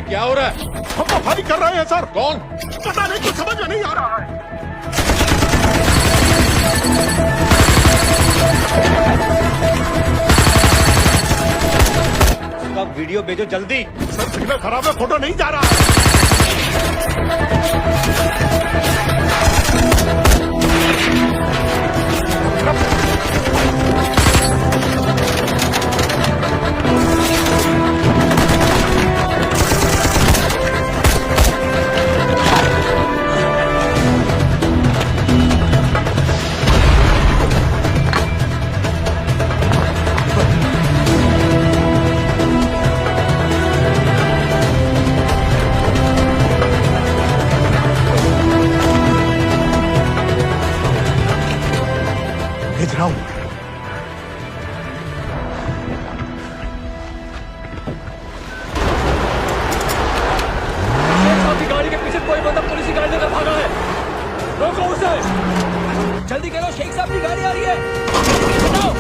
क्या हो रहा है? हम तो फायरिंग कर रहे हैं सर। कौन? पता नहीं, कुछ समझ में नहीं आ रहा है। उसका वीडियो भेजो जल्दी। सर सिग्नल खराब है, फोटो नहीं जा रहा है। भेज रहा हूं। गाड़ी के पीछे कोई बंदा पुलिस की गाड़ी लेकर भागा है। रोको उसे। जल्दी करो, शेख साहब की गाड़ी आ रही है। हटाओ।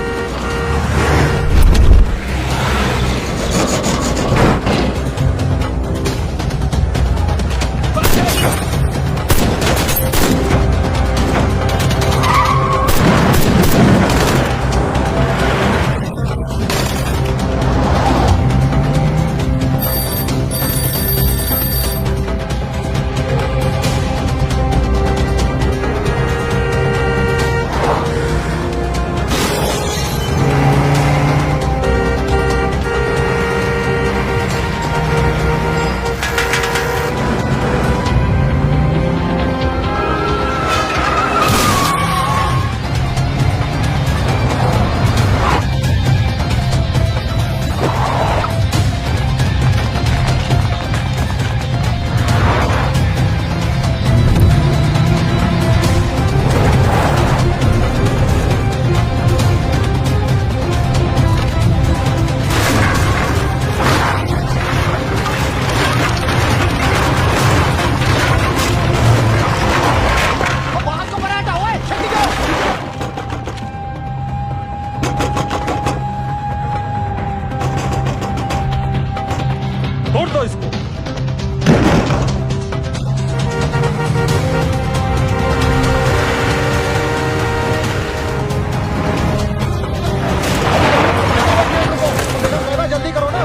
तोड़ दो इसको। जल्दी करो ना।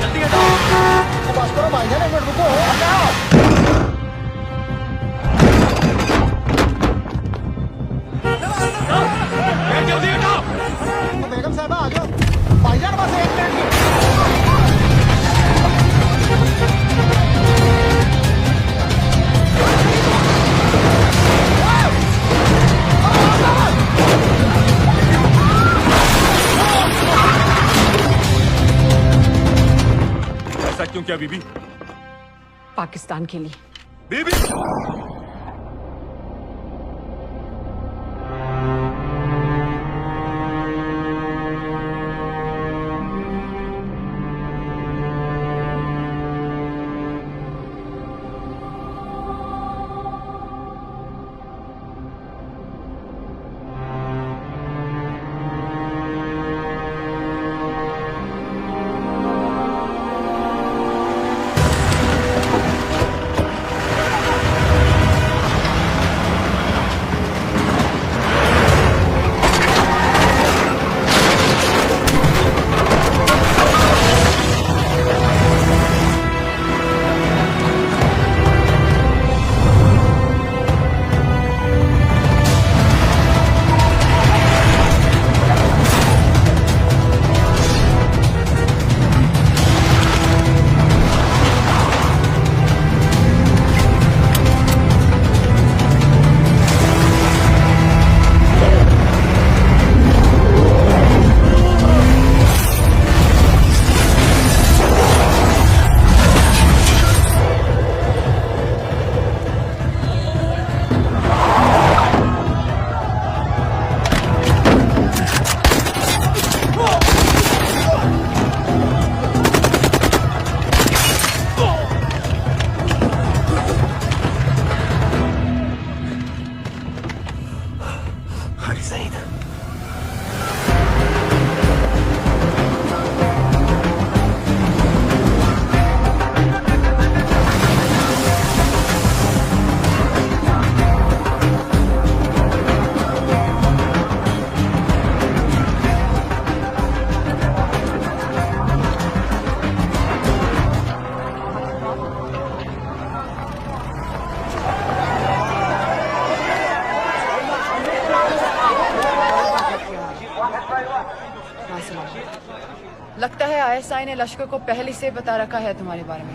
जल्दी हटाओ। बस करो भाईजान, एक मिनट रुको। जल्दी हटाओ। बेगम साहब आ जाओ। भाईजान बस एक मिनट की। ऐसा क्यों किया बीबी? पाकिस्तान के लिए। बीबी लगता है आईएसआई ने लश्कर को पहले से बता रखा है तुम्हारे बारे में।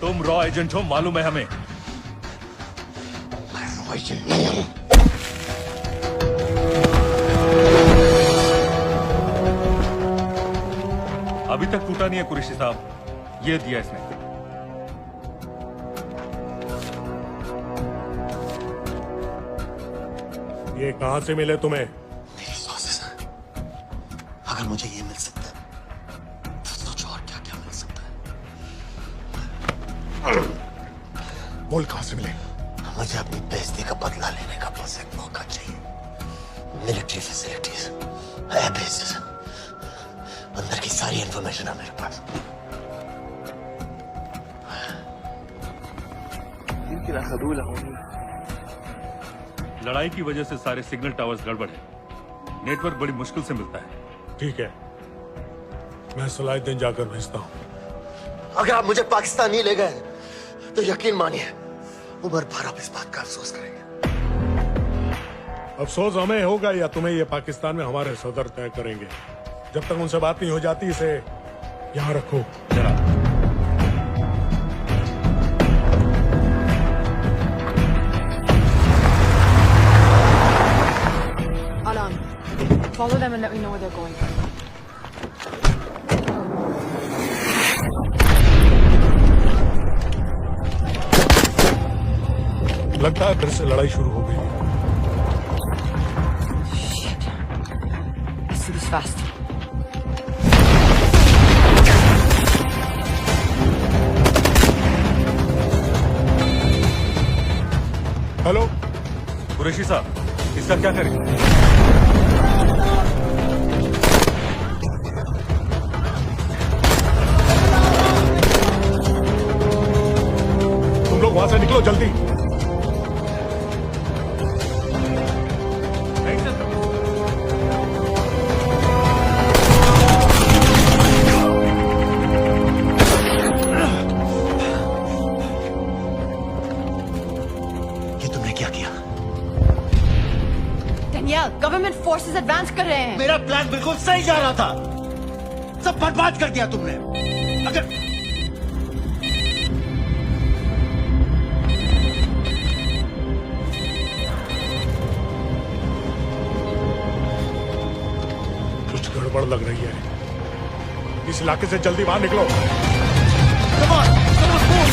तुम रॉ एजेंट हो, मालूम है हमें। मैं रॉ एजेंट नहीं हूं। अभी तक टूटा नहीं है कुरैशी साहब, ये दिया इसने। ये कहां से मिले तुम्हें? मेरी सॉसेस। अगर मुझे ये मिल सकता है तो सोचो और क्या क्या मिल सकता है। बोल कहां से मिले? मुझे अपनी बेइज्जती का बदला लेने का बस एक मौका चाहिए। मिलिट्री फैसिलिटीज, एयर बेसेस, अंदर की सारी इंफॉर्मेशन है मेरे पास। लड़ाई की वजह से सारे सिग्नल टावर्स गड़बड़ है, नेटवर्क बड़ी मुश्किल से मिलता है। ठीक है, मैं सलाहुद्दीन जाकर भेजता हूं। अगर आप मुझे पाकिस्तान नहीं ले गए तो यकीन मानिए उम्र भर आप इस बात का अफसोस करेंगे। अफसोस हमें होगा या तुम्हें ये पाकिस्तान में हमारे सदर तय करेंगे। जब तक उनसे बात नहीं हो जाती इसे यहाँ रखो। जरा Alam, follow them and let me know where they're going. लगता है फिर से लड़ाई शुरू हो गई। Shit. This is fast. Hello, Qureshi साहब, इसका क्या करें? तुम लोग वहां से निकलो जल्दी। नहीं चल सकता। ये तुमने क्या किया? Danielle, government forces advance कर रहे हैं। मेरा प्लान बिल्कुल सही जा रहा था, सब बर्बाद कर दिया तुमने। अगर कुछ गड़बड़ लग रही है, इस इलाके से जल्दी बाहर निकलो। come on, move.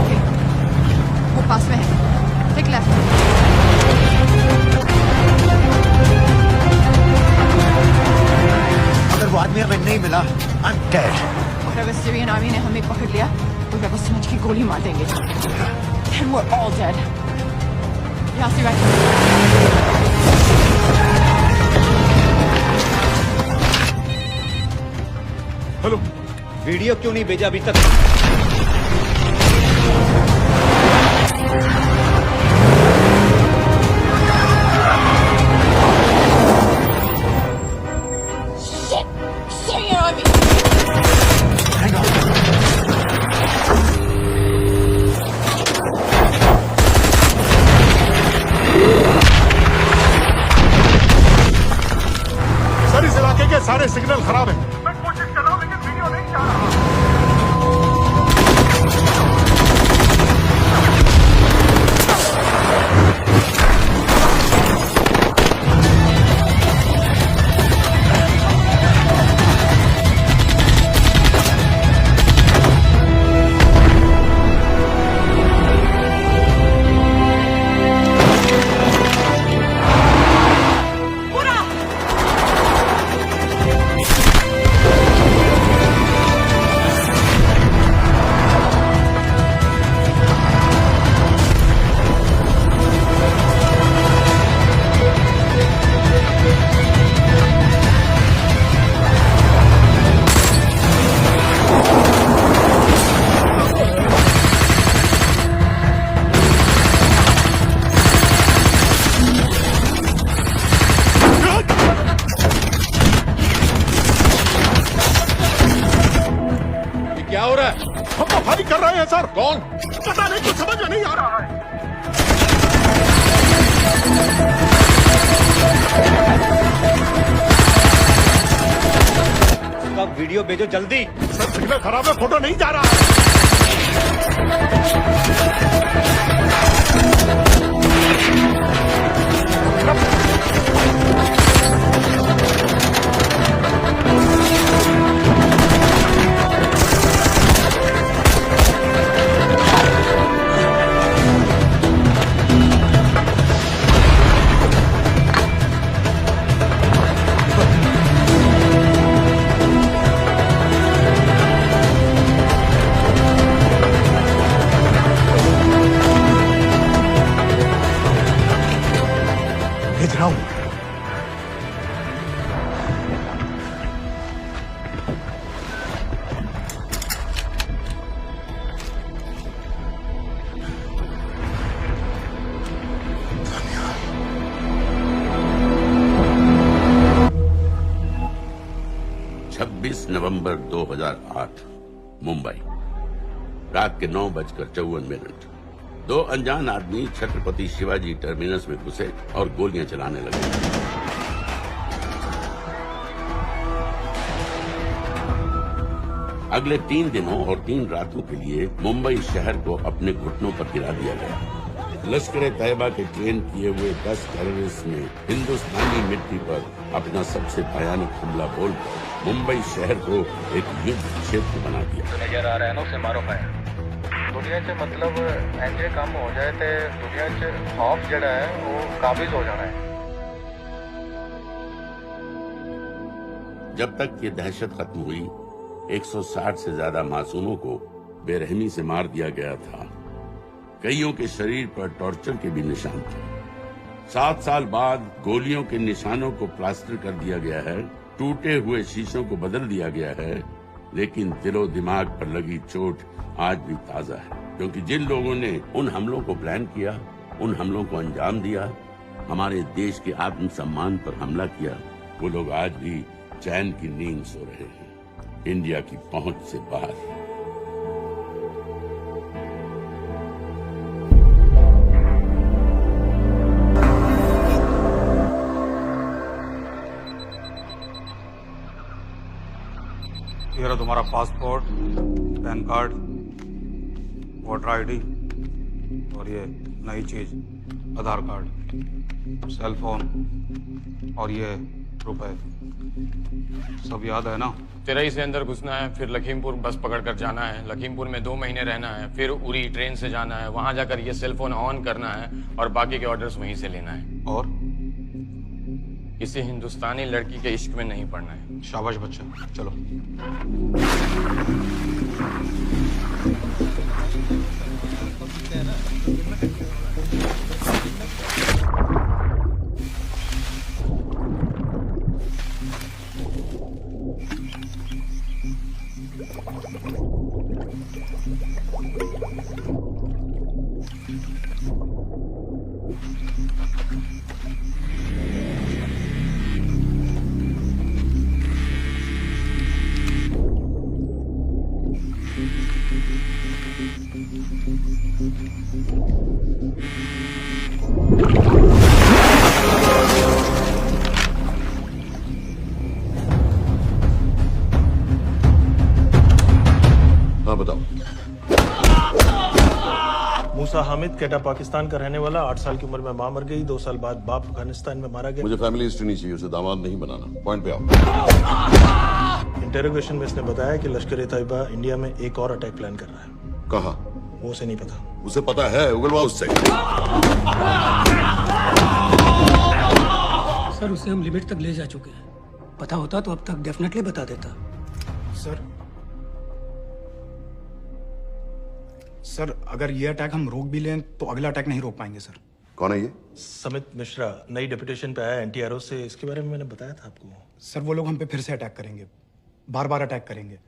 Okay. वो पास में है। Take left. अगर वो आदमी हमें नहीं मिला, I'm dead. और अगर सीरियन आर्मी ने हमें पकड़ लिया तो वे बस समझ के गोली मार देंगे। Then we're all dead. यहाँ से right. हेलो, वीडियो क्यों नहीं भेजा अभी तक? Syrian army. Hang on. उसका वीडियो भेजो जल्दी। सर सिग्नल खराब है, फोटो नहीं जा रहा है। भेज रहा हूं। नवंबर 2008 मुंबई, रात के 9:54। दो अनजान आदमी छत्रपति शिवाजी टर्मिनस में घुसे और गोलियां चलाने लगे। अगले 3 दिनों और 3 रातों के लिए मुंबई शहर को अपने घुटनों पर गिरा दिया गया। लश्कर तैयबा के ट्रेन किए हुए 10 टेररिस्ट ने हिंदुस्तानी मिट्टी पर अपना सबसे भयानक हमला बोलकर मुंबई शहर को एक युद्ध क्षेत्र बना दिया। नजर आ रहा है ना, उसे मारो पाए दुनिया च मतलब इंजे काम हो जाए तो दुनिया च खौफ जड़ा है वो काबिज हो जाना है। जब तक ये दहशत खत्म हुई, 160 से ज्यादा मासूमों को बेरहमी से मार दिया गया था। कईयों के शरीर पर टॉर्चर के भी निशान थे। 7 साल बाद गोलियों के निशानों को प्लास्टर कर दिया गया है, टूटे हुए शीशों को बदल दिया गया है, लेकिन दिलो दिमाग पर लगी चोट आज भी ताजा है। क्योंकि जिन लोगों ने उन हमलों को प्लान किया, उन हमलों को अंजाम दिया, हमारे देश के आत्मसम्मान पर हमला किया, वो लोग आज भी चैन की नींद सो रहे हैं, इंडिया की पहुंच से बाहर। ये रहा तुम्हारा passport, pan card, voter ID और ये नई चीज आधार कार्ड, सेल फोन और ये रुपए। सब याद है ना? तेरई से अंदर घुसना है, फिर लखीमपुर बस पकड़कर जाना है, लखीमपुर में 2 महीने रहना है, फिर उरी ट्रेन से जाना है, वहां जाकर ये सेल फोन ऑन करना है और बाकी के ऑर्डर्स वहीं से लेना है। और किसी हिंदुस्तानी लड़की के इश्क में नहीं पड़ना है। शाबाश बच्चा, चलो। हाँ बताओ। मूसा हामिद केटा पाकिस्तान का रहने वाला, 8 साल की उम्र में मां मर गई, 2 साल बाद बाप अफगानिस्तान में मारा गया। मुझे फैमिली हिस्ट्री नहीं चाहिए, उसे दामाद नहीं बनाना। पॉइंट पे आओ। इंटेरोगेशन में इसने बताया कि लश्कर तैयबा इंडिया में एक और अटैक प्लान कर रहा है। कहाँ? वो उसे नहीं पता। उसे पता है, उगलवा उससे। सर उसे हम लिमिट तक ले जा चुके हैं। पता होता तो अब तक डेफिनेटली बता देता। सर अगर ये अटैक हम रोक भी लें तो अगला अटैक नहीं रोक पाएंगे सर। कौन है ये? समित मिश्रा नई डेपुटेशन पे आया एनटीआरओ से। इसके बारे में मैंने बताया था आपको। सर वो लोग हम पे फिर से अटैक करेंगे, बार बार अटैक करेंगे।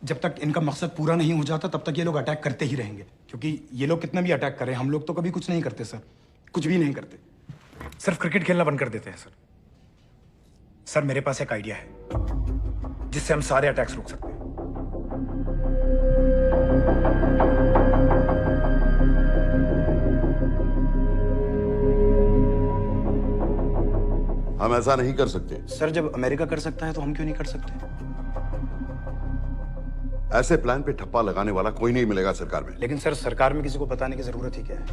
जब तक इनका मकसद पूरा नहीं हो जाता तब तक ये लोग अटैक करते ही रहेंगे, क्योंकि ये लोग कितना भी अटैक करें हम लोग तो कभी कुछ नहीं करते सर, कुछ भी नहीं करते। सिर्फ क्रिकेट खेलना बंद कर देते हैं सर। सर मेरे पास एक आइडिया है जिससे हम सारे अटैक्स रोक सकते हैं। हम ऐसा नहीं कर सकते। सर जब अमेरिका कर सकता है तो हम क्यों नहीं कर सकते? ऐसे प्लान पे ठप्पा लगाने वाला कोई नहीं मिलेगा सरकार में। लेकिन सर सरकार में किसी को बताने की जरूरत ही क्या है?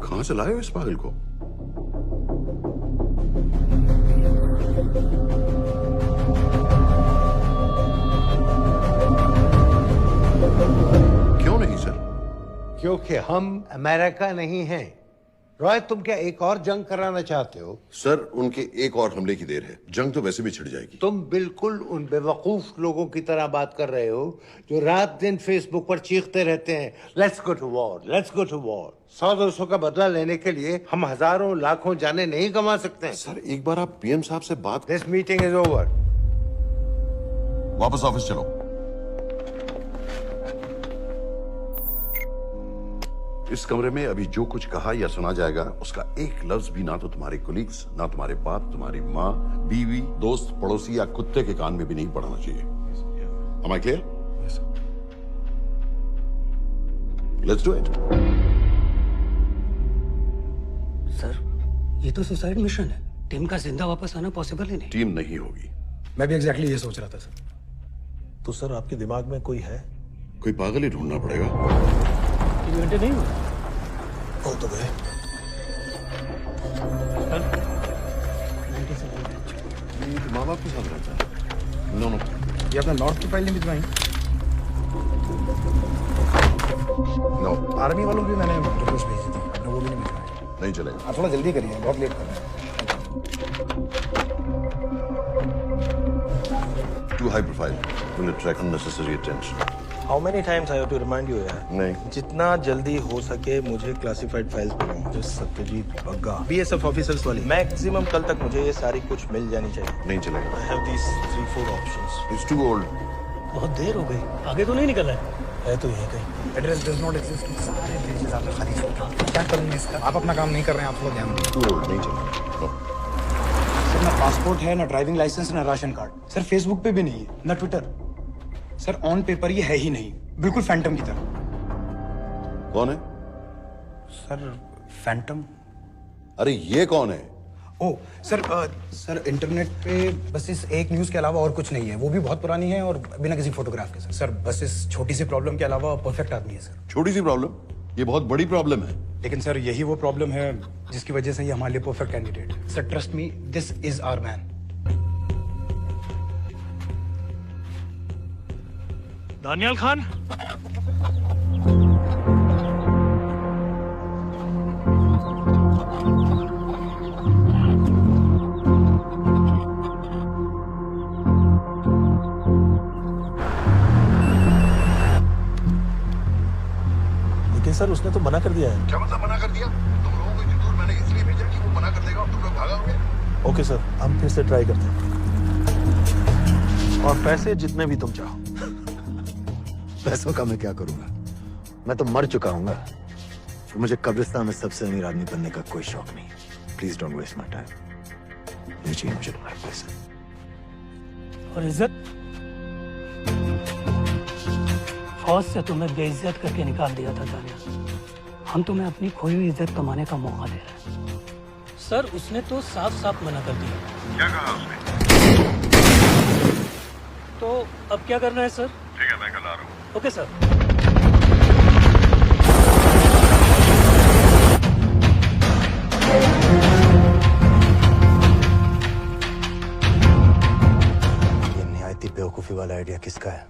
कहां से लाए हो इस पागल को? क्यों नहीं सर? क्योंकि हम अमेरिका नहीं हैं। रॉय, तुम क्या एक और जंग कराना चाहते हो? सर उनके एक और हमले की देर है, जंग तो वैसे भी छिड़ जाएगी। तुम बिल्कुल उन बेवकूफ लोगों की तरह बात कर रहे हो जो रात दिन फेसबुक पर चीखते रहते हैं, let's go to war, let's go to war. 100-200 का बदला लेने के लिए हम हजारों लाखों जाने नहीं कमा सकते हैं। सर एक बार आप पीएम साहब से बात। This meeting is over. वापस ऑफिस चलो। इस कमरे में अभी जो कुछ कहा या सुना जाएगा उसका एक लफ्ज भी ना तो तुम्हारे कोलीग्स, ना तुम्हारे बाप, तुम्हारी माँ, बीवी, दोस्त, पड़ोसी या कुत्ते के कान में भी नहीं पड़ना चाहिए। Am I clear? Yes, sir. Let's do it. Sir ये तो सुसाइड मिशन है। टीम का जिंदा वापस आना पॉसिबल ही नहीं। टीम नहीं होगी। मैं भी एग्जैक्टली ये सोच रहा था सर। तो सर आपके दिमाग में कोई है? कोई पागल ही ढूंढना पड़ेगा। 3 घंटे नहीं हुए हो तो गए। माँ बाप के साथ रहता है? नो नो, ये अपना नॉर्थ की फाइल नहीं भिजवाई? नो। आर्मी वालों की मैंने रिक्वेस्ट भेजी थी, आपने वो भी नहीं भिजवाई। नहीं चलेगा। आप थोड़ा जल्दी करिए, बहुत लेट कर रहे हैं। Too high profile. Will attract unnecessary attention. How many times I have to remind you यार? नहीं। जितना जल्दी हो सके मुझे क्लासिफाइड फाइल्स बनाओ। जो सत्यजीत बग्गा बीएसएफ ऑफिसर्स वाली, मैक्सिमम कल तक मुझे ये सारी कुछ मिल जानी चाहिए। नहीं चलेगा। I have these 3-4 options. It's too old. बहुत देर हो गई, आगे तो नहीं निकला है तो यही कहीं। Address does not exist. सारे पेजेस आपने खाली छोड़ दिए। क्या करूंगा इसका? आप अपना काम नहीं कर रहे हैं, आप थोड़ा ध्यान दें। Too old, नहीं चलेगा। सर ना पासपोर्ट है, ना ड्राइविंग लाइसेंस, ना राशन कार्ड। सर फेसबुक पे भी नहीं है, ना ट्विटर। सर ऑन पेपर ये है ही नहीं, बिल्कुल फैंटम की तरह। कौन है? Sir Phantom. अरे ये कौन है? ओ सर सर इंटरनेट पे बस इस एक न्यूज़ के अलावा और कुछ नहीं है, वो भी बहुत पुरानी है और बिना किसी फोटोग्राफ के। सर बस इस छोटी सी प्रॉब्लम के अलावा परफेक्ट आदमी है सर। छोटी सी प्रॉब्लम? ये बहुत बड़ी प्रॉब्लम है। लेकिन सर यही वो प्रॉब्लम है जिसकी वजह से ये हमारे लिए परफेक्ट कैंडिडेट है। Sir trust me, this is our man. Daniyal Khan. लेकिन सर उसने तो मना कर दिया है। क्या मतलब मना कर दिया? तुम लोगों को इतनी दूर मैंने इसलिए भेजा कि वो मना कर देगा और तुम लोग भागोगे। ओके सर, हम फिर से ट्राई करते हैं। और पैसे जितने भी तुम चाहो। पैसों का मैं क्या करूंगा? मैं तो मर चुका हूँ। मुझे कब्रिस्तान में सबसे अमीर आदमी बनने का कोई शौक नहीं। Please don't waste my time. ये चाहिए मुझे तुम्हारे पैसे। और इज्जत? फौज से तुम्हें बेइज्जत करके निकाल दिया था दानिया। हम तुम्हें अपनी खोई हुई इज्जत कमाने का मौका दे रहे हैं। सर उसने तो साफ साफ मना कर दिया। क्या कहा उसने? तो अब क्या करना है सर? ठीक है, मैं कल आ रहा हूँ। Okay sir. ये निहायती बेवकूफी वाला आइडिया किसका है?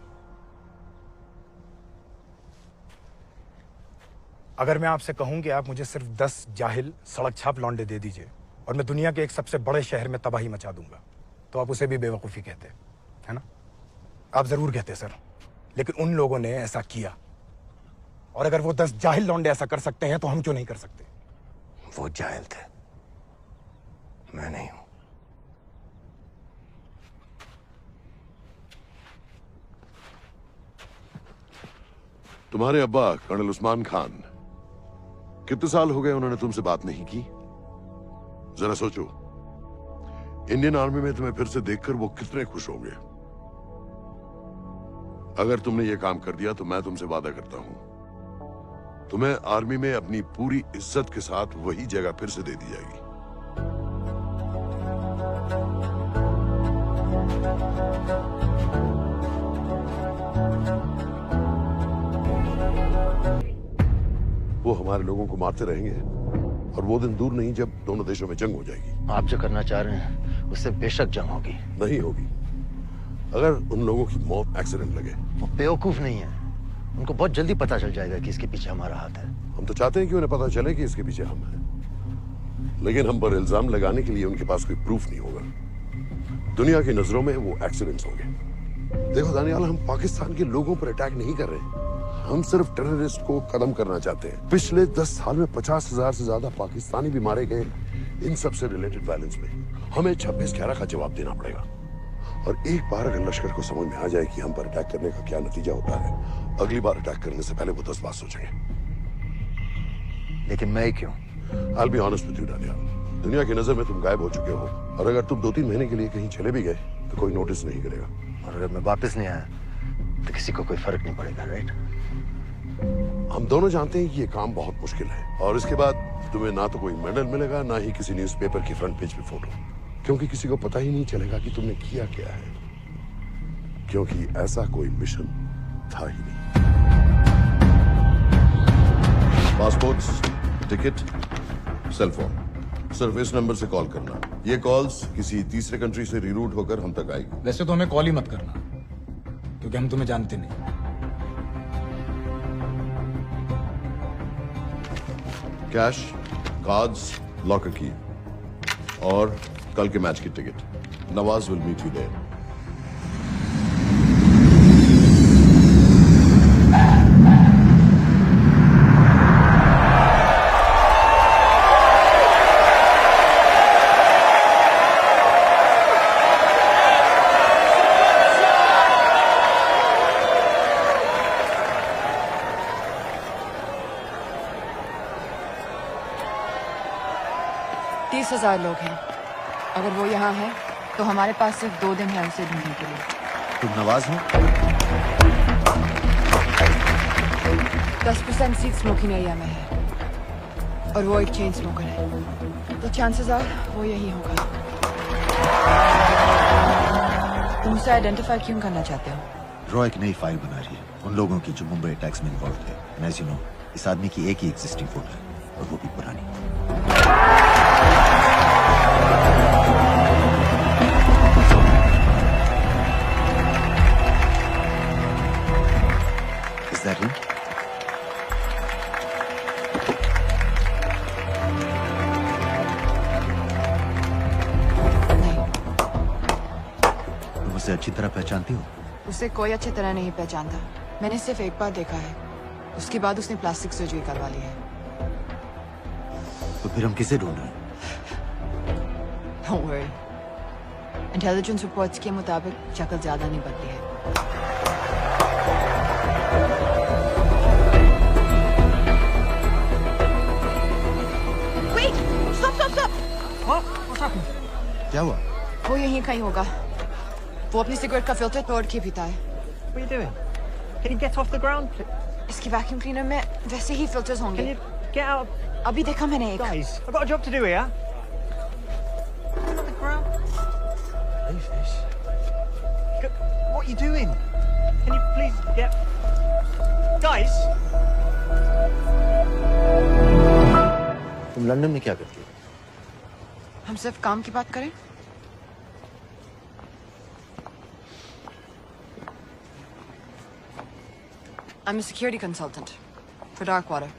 अगर मैं आपसे कहूं कि आप मुझे सिर्फ 10 जाहिल सड़क छाप लौंडे दे दीजिए और मैं दुनिया के एक सबसे बड़े शहर में तबाही मचा दूंगा, तो आप उसे भी बेवकूफी कहते, है ना? आप जरूर कहते सर, लेकिन उन लोगों ने ऐसा किया। और अगर वो 10 जाहिल लौंडे ऐसा कर सकते हैं तो हम क्यों नहीं कर सकते? वो जाहिल थे, मैं नहीं हूं। तुम्हारे अब्बा कर्नल उस्मान खान, कितने साल हो गए उन्होंने तुमसे बात नहीं की? जरा सोचो, इंडियन आर्मी में तुम्हें फिर से देखकर वो कितने खुश होंगे। अगर तुमने ये काम कर दिया तो मैं तुमसे वादा करता हूं, तुम्हें आर्मी में अपनी पूरी इज्जत के साथ वही जगह फिर से दे दी जाएगी। वो हमारे लोगों को मारते रहेंगे और वो दिन दूर नहीं जब दोनों देशों में जंग हो जाएगी। आप जो करना चाह रहे हैं उससे बेशक जंग होगी। नहीं होगी। अगर उन लोगों की मौत एक्सीडेंट लगे। वो बेवकूफ नहीं है, उनको बहुत जल्दी पता चल जाएगा कि इसके पीछे हमारा हाथ है। हम तो चाहते हैं कि उन्हें पता चले कि इसके पीछे हम हैं, लेकिन हम पर इल्जाम लगाने के लिए उनके पास कोई प्रूफ नहीं होगा। दुनिया की नजरों में वो एक्सीडेंट्स होंगे। देखो दानियाल, हम पाकिस्तान के लोगों पर अटैक नहीं कर रहे, हम सिर्फ टेररिस्ट को खत्म करना चाहते हैं। पिछले 10 साल में 50,000 से ज्यादा पाकिस्तानी भी मारे गए इन सब से रिलेटेड वायलेंस में। हमें 26/11 का जवाब देना पड़ेगा। और एक बार अगर लश्कर को समझ में आ जाए कि हम पर अटैक करने का क्या नतीजा होता है, अगली बार अटैक करने से पहले वो 10 बार सोचेंगे। लेकिन मैं क्यों? I'll be honest with you, Daniyal, दुनिया की नजर में तुम गायब हो चुके हो, और अगर तुम 2-3 महीने के लिए कहीं चले भी गए तो कोई नोटिस नहीं करेगा। और अगर मैं वापस नहीं आया तो किसी को कोई फर्क नहीं पड़ेगा, राइट? हम दोनों जानते हैं कि ये काम बहुत मुश्किल है, और इसके बाद तुम्हें ना तो कोई मेडल मिलेगा, ना ही किसी न्यूज़पेपर की फ्रंट पेज पे फोटो, क्योंकि किसी को पता ही नहीं चलेगा कि तुमने किया क्या है, क्योंकि ऐसा कोई मिशन था ही नहीं। पासपोर्ट्स, टिकट, सेलफोन, सिर्फ इस नंबर से कॉल करना। ये कॉल्स किसी तीसरे कंट्री से रीरूट होकर हम तक आएगी। वैसे तो हमें कॉल ही मत करना, क्योंकि हम तुम्हें जानते नहीं। कैश, कार्ड्स, लॉकर की, और कल के मैच की टिकट। Nawaz will meet you there. $30,000 लोग हैं। अगर वो यहाँ है तो हमारे पास सिर्फ 2 दिन है उसे ढूंढने के लिए। तुम नवाज हो? 10% सीट स्मोकिंग एरिया में है, और वो एक चेन स्मोकर है, तो चांसेस आर वो यही होगा। तुम उसे आइडेंटिफाई क्यों करना चाहते हो? रॉ एक नई फाइल बना रही है उन लोगों की जो मुंबई अटैक्स में इन्वॉल्व थे। एंड एज यू नो, इस आदमी की एक ही एग्जिस्टिंग फोटो है, और वो भी पुरानी। Is that him? तुम उसे अच्छी तरह पहचानती हो? उसे कोई अच्छी तरह नहीं पहचानता। मैंने सिर्फ एक बार देखा है, उसके बाद उसने प्लास्टिक सर्जरी करवा ली है। तो फिर हम किसे ढूंढ रहे हैं? Don't worry. इंटेलिजेंस रिपोर्ट्स के मुताबिक शक्ल ज्यादा नहीं बदली है। Wait! Stop! Stop! Stop! What's happened? क्या हुआ? वो यहीं कहीं होगा। वो अपनी सिगरेट का फिल्टर तोड़ के पीता है। What are you doing? Can you get off the ground? इसकी वैक्यूम क्लीनर में वैसे ही फिल्टर्स होंगे। Can you get out? अभी देखा मैंने एक। Guys, I've got a job to do here. Get off the ground. Leave this. What are you doing? Can you please get... Guys! तुम London में क्या करती हो? हम सिर्फ काम की बात करें? I'm a security consultant for Darkwater.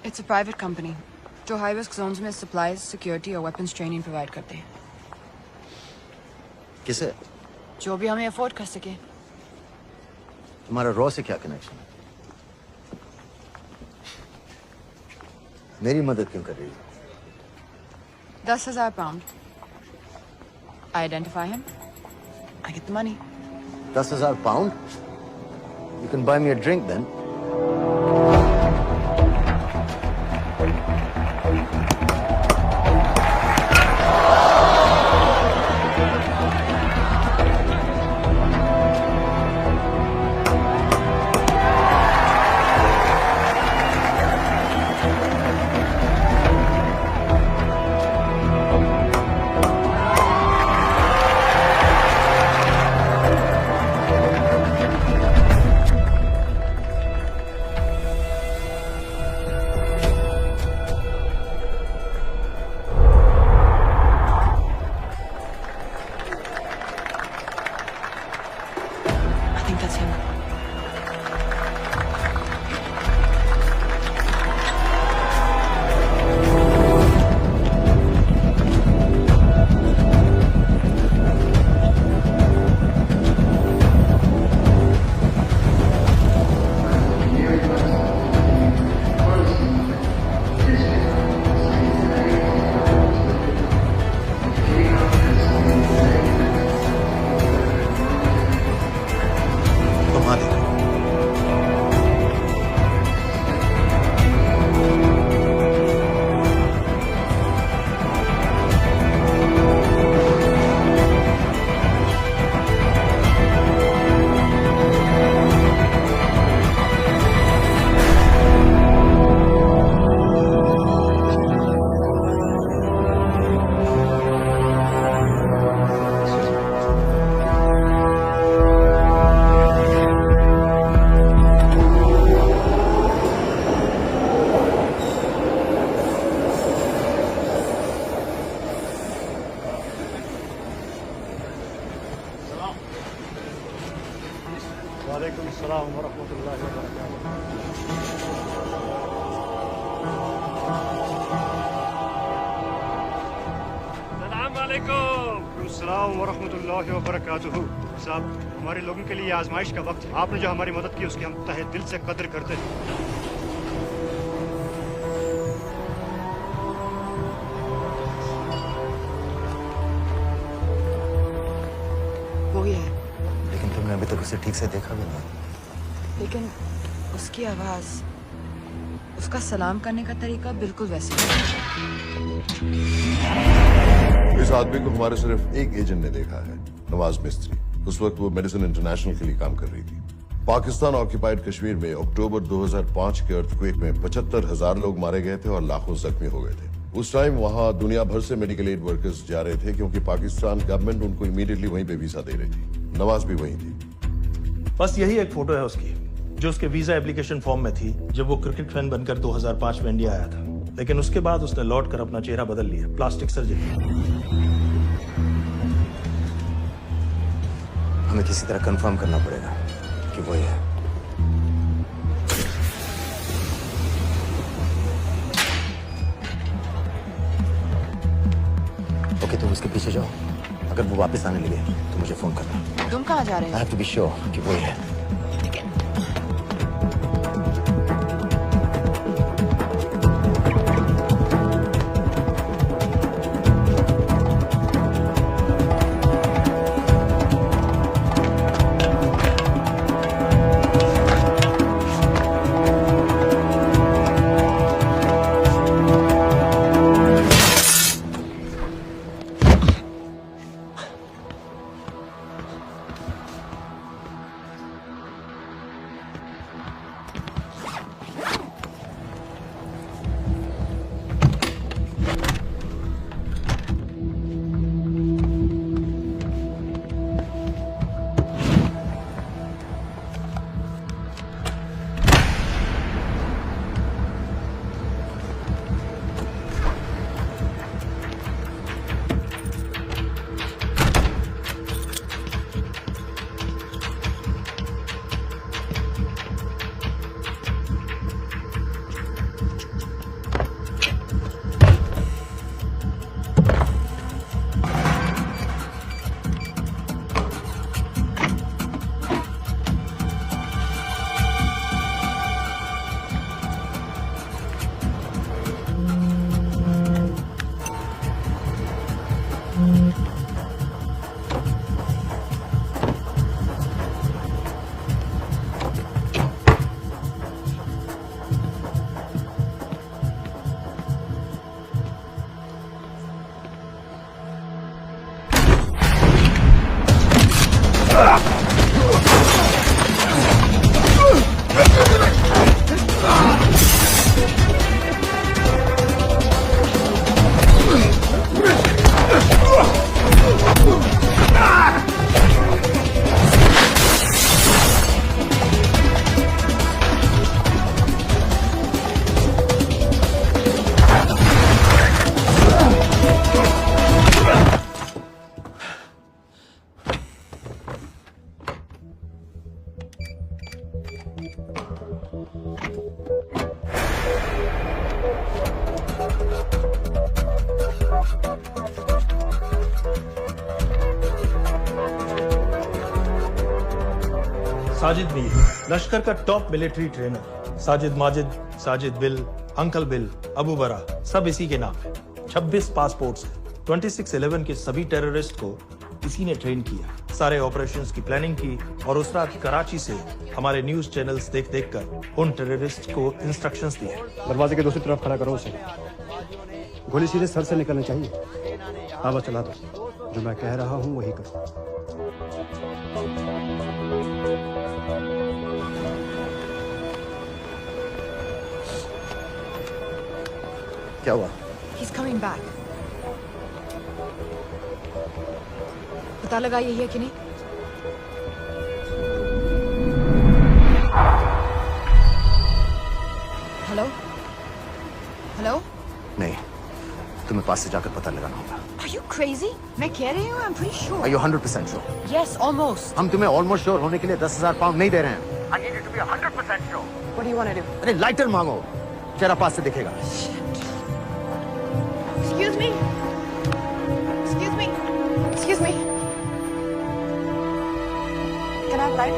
It's a private company जो high risk zones में supplies, security और weapons training provide करते हैं। किसे? जो भी हमें अफोर्ड कर सके। तुम्हारा रॉ से क्या कनेक्शन है? मेरी मदद क्यों कर रही हो? 10,000 pound. I identify him. I get the money. 10,000 pound? You can buy me a drink then. अस्सलाम वरहमतुल्लाहि अस्सलाम वरहमतुल्लाहि वबरकातुहू। साहब, हमारे लोगों के लिए आजमाइश का वक्त है। आपने जो हमारी मदद की उसकी हम तहे दिल से कद्र करते हैं। वो ही है, लेकिन तुमने अभी तक उसे ठीक से देखा भी नहीं। लेकिन उसकी आवाज, उसका सलाम करने का तरीका बिल्कुल वैसे ही है। इस आदमी को हमारे सिर्फ एक एजेंट ने देखा है, नवाज मिस्त्री। उस वक्त वो मेडिसिन इंटरनेशनल के लिए काम कर रही थी। पाकिस्तान ऑक्यूपाइड कश्मीर में अक्टूबर 2005 के अर्थक्वेक में 75,000 लोग मारे गए थे और लाखों जख्मी हो गए थे। उस टाइम वहां दुनिया भर से मेडिकल एड वर्कर्स जा रहे थे क्योंकि पाकिस्तान गवर्नमेंट उनको इमीडिएटली वहीं पे वीजा दे रही थी। नवाज भी वहीं थी। बस यही एक फोटो है उसकी, जो उसके वीजा एप्लीकेशन फॉर्म में थी जब वो क्रिकेट फैन बनकर 2005 में इंडिया आया था। लेकिन उसके बाद उसने लौट कर अपना चेहरा बदल लिया, प्लास्टिक सर्जरी। हमें किसी तरह कंफर्म करना पड़ेगा कि वो ही है। ओके, तुम उसके पीछे जाओ। अगर वो वापस आने लगे तो मुझे फोन करना। तुम कहाँ जा रहे हो? I have to be sure कि वो ही है। साजिद मीर, लश्कर का top military trainer. Sajid Majid, Sajid bill, uncle bill, Abu बरा, सब इसी के नाम है। 26 पासपोर्ट्स हैं। 26/11 के सभी टेररिस्ट को इसी ने ट्रेन किया। सारे ऑपरेशंस की प्लानिंग की और उस रात कराची से हमारे न्यूज चैनल्स देख देख कर उन टेररिस्ट को इंस्ट्रक्शंस दिए। दरवाजे के दूसरी तरफ खड़ा करो उसे। गोली सीधे सर से निकलनी चाहिए। आवाज चला दो। जो मैं कह रहा हूँ वही करो। क्या हुआ? He's coming back. पता लगा यही है कि नहीं? हेलो? हेलो? नहीं, तुम्हें पास से जाकर पता लगाना होगा। Are you crazy? मैं कह रही हूँ, I'm pretty sure. Are you 100% sure? Yes, almost. हम तुम्हें ऑलमोस्ट श्योर होने के लिए 10,000 पाउंड नहीं दे रहे हैं। I need you to be 100% sure. What do you want to do? अरे लाइटर मांगो, चेहरा पास से दिखेगा. Excuse me? Excuse me? Excuse me? Can I have light?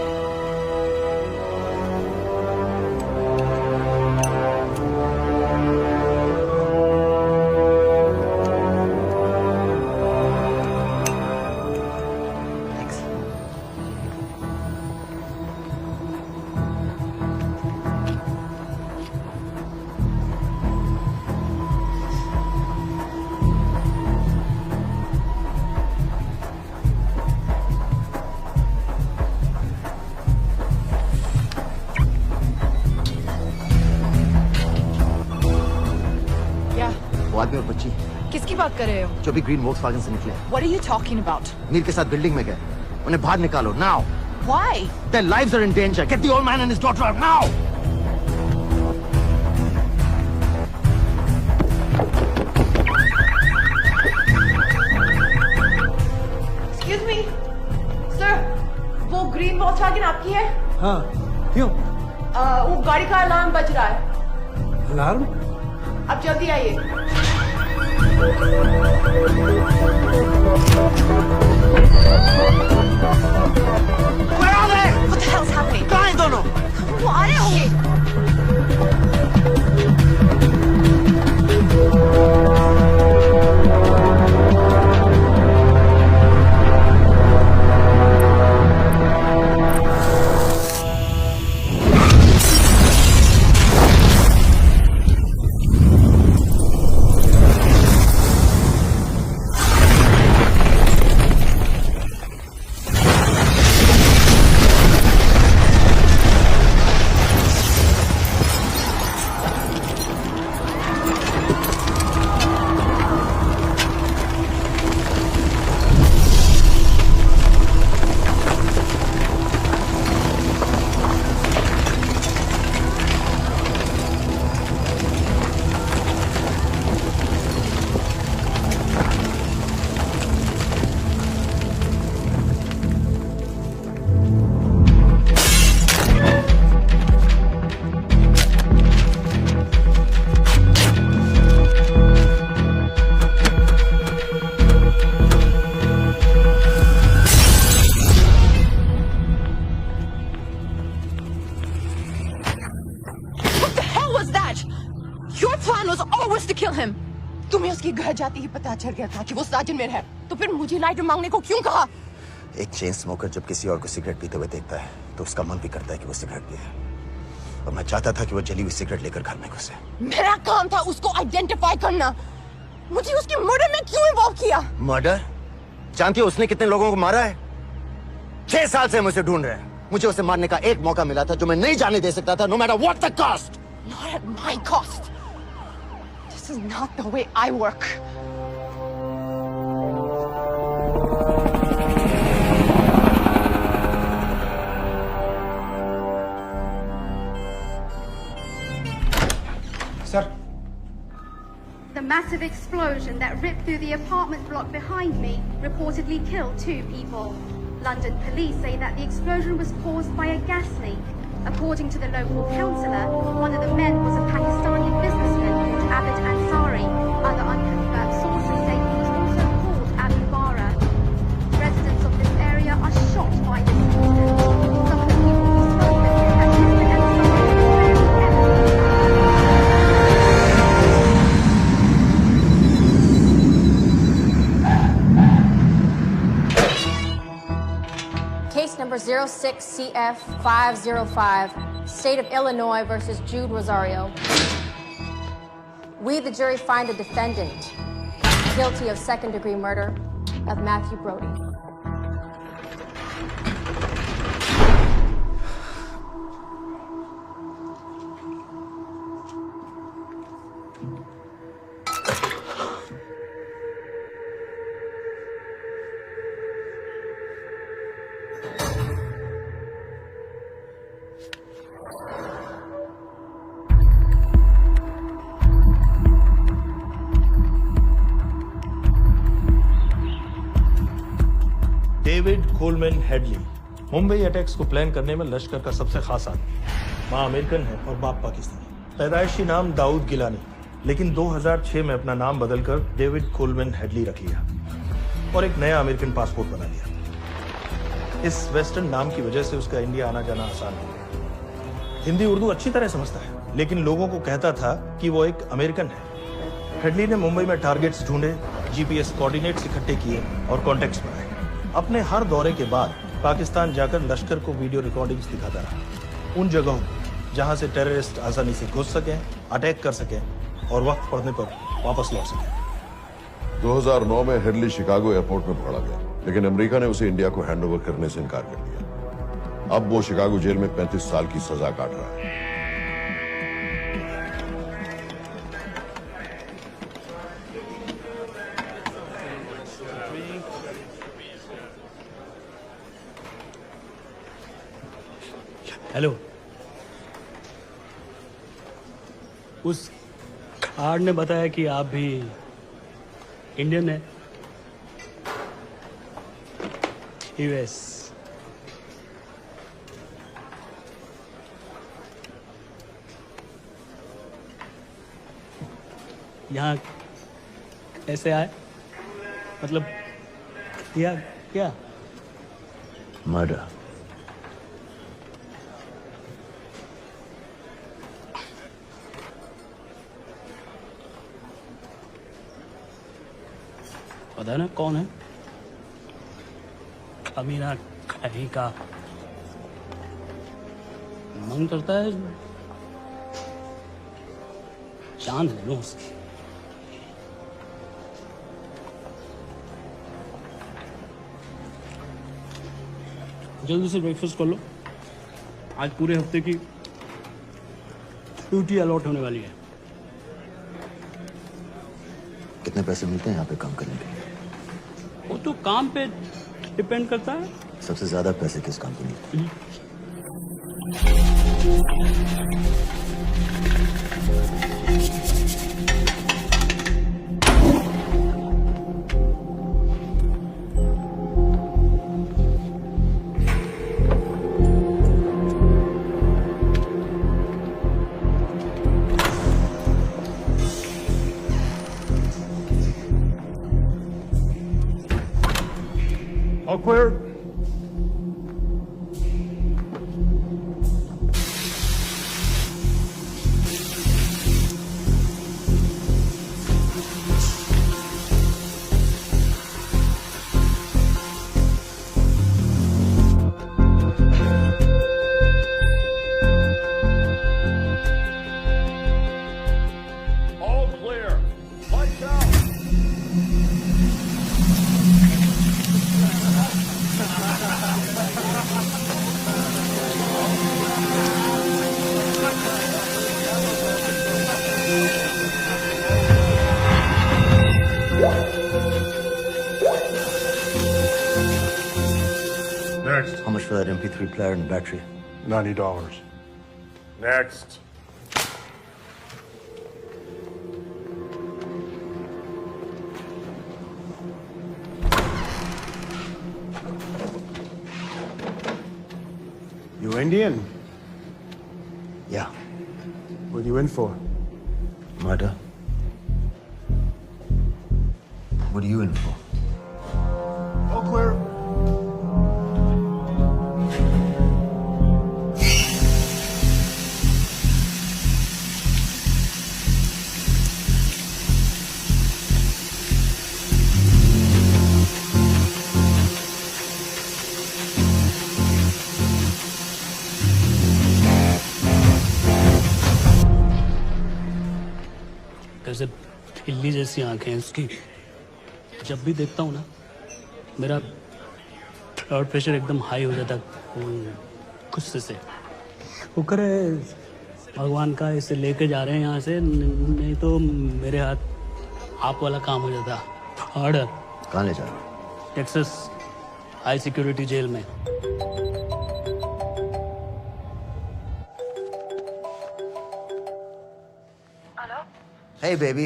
वो आदमी और बच्ची किसकी बात कर रहे हो? जो भी ग्रीन वोक्सवैगन से निकले. What are you talking about? Mir के साथ बिल्डिंग में गए. उन्हें बाहर निकालो now. Why? Their lives are in danger. Get the old man and his daughter out now. Excuse me? Sir, वो ग्रीन वॉल्क्सवैगन आपकी है? हाँ, क्यों? वो गाड़ी का अलार्म बज रहा है. अलार्म? अब जल्दी आइए. Where are they? What the hell's happening? कहाँ हैं दोनों? वो आ रहे होंगे. तुम्हें उसके घर जाते ही पता चल गया था कि वो साजन में है, तो फिर मुझे लाइटर मांगने को क्यों कहा? एक चेन स्मोकर जब किसी और को सिगरेट पीते हुए देखता है तो उसका मन भी करता है कि वो सिगरेट पिए, और मैं चाहता था कि वो जली हुई सिगरेट लेकर घर में घुसे. मेरा काम था उसको आइडेंटिफाई करना. मुझे उसके मर्डर में क्यों इन्वॉल्व किया? मर्डर? जानती हो उसने कितने लोगों को मारा है? 6 साल से हम उसे ढूंढ रहे हैं. मुझे उसे मारने का एक मौका मिला था जो मैं नहीं जाने दे सकता था, no matter what the cost. Not at my cost. This is not the way I work. Sir. The massive explosion that ripped through the apartment block behind me reportedly killed 2 people. London police say that the explosion was caused by a gas leak. According to the local councillor, one of the men was a Pakistani businessman called Abid Ansari. Other unconfirmed sources say he was also called Abu Bara. Residents of this area are shocked by this incident. Some of the people who spoke with him at Mr. Case number 06CF505, State of Illinois versus Jude Rosario. We, the jury, find the defendant guilty of second-degree murder of Matthew Brody. David Coleman Headley, Mumbai attacks को plan करने में लश्कर का सबसे खास आदमी, माँ American है और बाप पाकिस्तानी। पैदाइशी नाम दाऊद गिलानी, लेकिन 2006 में अपना नाम बदलकर डेविड कोलमैन हेडली रख लिया और एक नया अमेरिकन पासपोर्ट बना लिया। इस वेस्टर्न नाम की वजह से उसका इंडिया आना जाना आसान हो गया। हिंदी उर्दू अच्छी तरह समझता है, लेकिन लोगों को कहता था कि वो एक अमेरिकन है। हेडली ने मुंबई में टारगेट्स ढूंढे, जीपीएस कोऑर्डिनेट्स इकट्ठे किए और कॉन्टेक्ट्स बनाए। अपने हर दौरे के बाद पाकिस्तान जाकर लश्कर को वीडियो रिकॉर्डिंग्स दिखाता रहा, उन जगहों जहां से टेररिस्ट आसानी से घुस सकें, अटैक कर सकें और वक्त पड़ने पर वापस लौट सकें। 2009 में हेडली शिकागो एयरपोर्ट में पकड़ा गया, लेकिन अमेरिका ने उसे इंडिया को हैंडओवर करने से इनकार कर दिया। अब वो शिकागो जेल में 35 साल की सजा काट रहा है। हेलो, उस कार्ड ने बताया कि आप भी इंडियन है। यूएस। यहाँ कैसे आए? मतलब क्या क्या? मर्डर। पता ना कौन है? कमीना कहीं का। मन करता है चांद ले लो उसकी। जल्दी से ब्रेकफास्ट कर लो, आज पूरे हफ्ते की ड्यूटी अलॉट होने वाली है। कितने पैसे मिलते हैं यहाँ पे काम करने के लिए? वो तो काम पे डिपेंड करता है। सबसे ज्यादा पैसे किस काम पे मिलते हैं? All clear? All clear. Lights out. Next. How much for that MP3 player and battery? $90. Next. You Indian? Yeah. What are you in for? Murder. What are you in for? All clear. कैसे बिल्ली जैसी आंखें हैं उसकी। जब भी देखता हूँ ना, मेरा ब्लड प्रेशर एकदम हाई हो जाता गुस्से से। शुक्र है भगवान का इसे लेके जा रहे हैं यहाँ से, नहीं तो मेरे हाथ आप वाला काम हो जाता। ऑर्डर। कहाँ ले जा रहे हो? टेक्सास हाई सिक्योरिटी जेल में। Hey baby,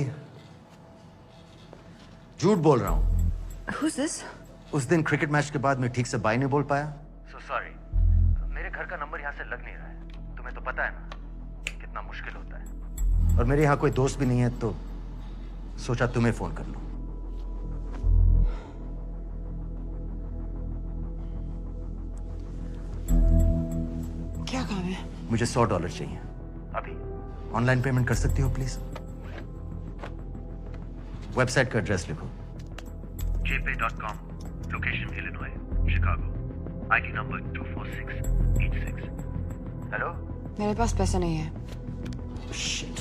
झूठ बोल रहा हूँ। Who's this? उस दिन क्रिकेट मैच के बाद मैं ठीक से बाय नहीं बोल पाया। So sorry. और मेरे यहाँ कोई दोस्त भी नहीं है, तो सोचा तुम्हें फोन कर लूं। क्या काम है? मुझे $100 चाहिए अभी। ऑनलाइन पेमेंट कर सकती हो प्लीज? वेबसाइट का एड्रेस लिखो। jpay.com, location Illinois, Chicago, ID number 24686। Hello? मेरे पास पैसे नहीं है। Shit.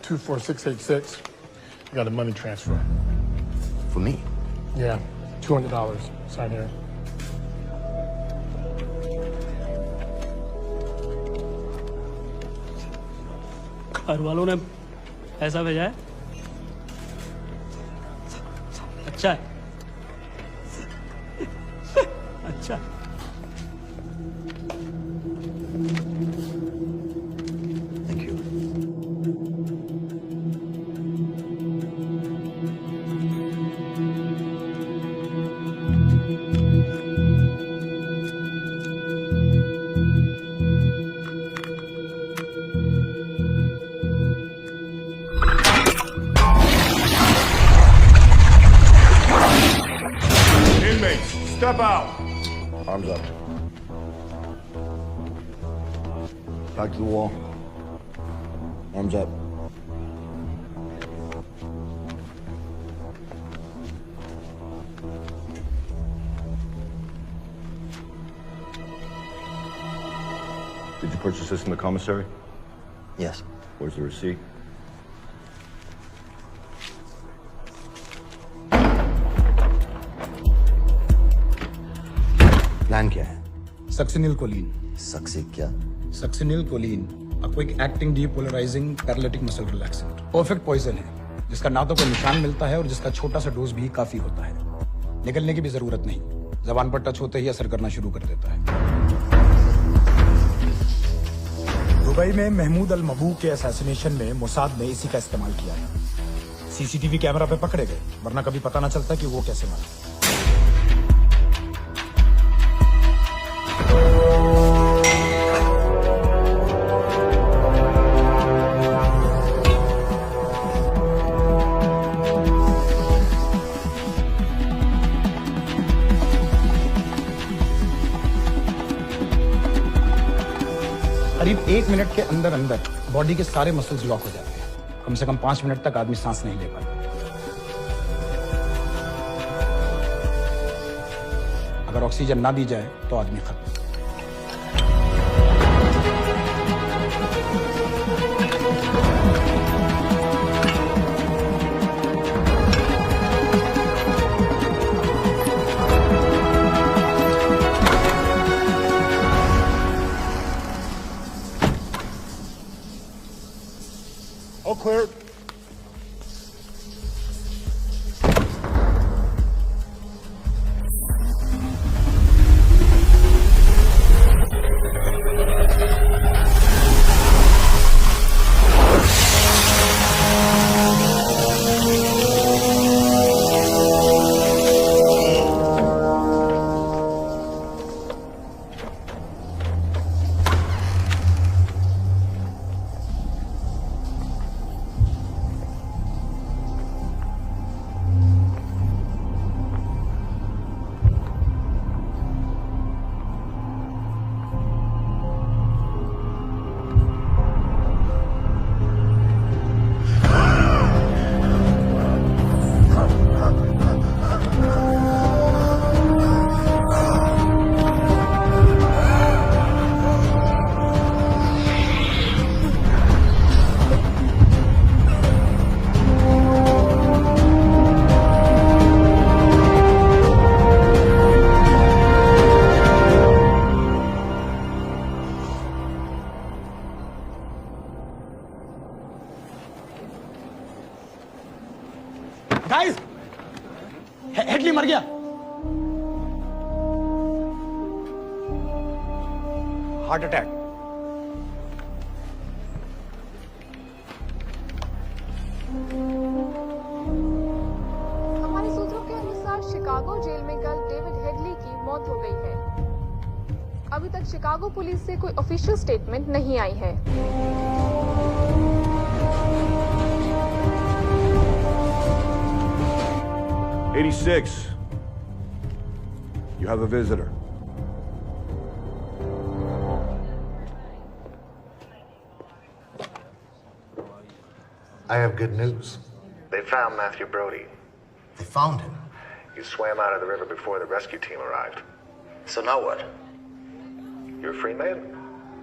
$24686. I got a money transfer. For me? Yeah, $200. Sign here. घर वालों ने पैसा भेजा है? अच्छा है। अच्छा। Thank you. Inmates, step out. Arms up. Back to the wall. Arms up. Did you purchase this in the commissary? Yes. Where's the receipt? Plan क्या है? Succinylcholine. सक्सी क्या? Succinylcholine, a quick acting depolarizing paralytic muscle relaxant। Perfect poison है, जिसका ना तो कोई निशान मिलता है और जिसका छोटा सा डोज भी काफी होता है। निकलने की भी जरूरत नहीं, जबान पर टच होते ही असर करना शुरू कर देता है। दुबई में महमूद अल मबू के असैसिनेशन में मोसाद ने इसी का इस्तेमाल किया है। सीसीटीवी कैमरा पे पकड़े गए, वरना कभी पता ना चलता कि वो कैसे मरा। करीब 1 मिनट के अंदर अंदर बॉडी के सारे मसल्स लॉक हो जाते हैं। कम से कम 5 मिनट तक आदमी सांस नहीं ले पाता। अगर ऑक्सीजन ना दी जाए तो आदमी खत्म। All clear. हेडली मर गया। Heart attack. हमारे सूत्रों के अनुसार शिकागो जेल में कल डेविड हेडली की मौत हो गई है। अभी तक शिकागो पुलिस से कोई ऑफिशियल स्टेटमेंट नहीं आई है। You have a visitor. I have good news. They found Matthew Brody. They found him. He swam out of the river before the rescue team arrived. So now what? You're a free man.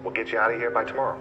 We'll get you out of here by tomorrow.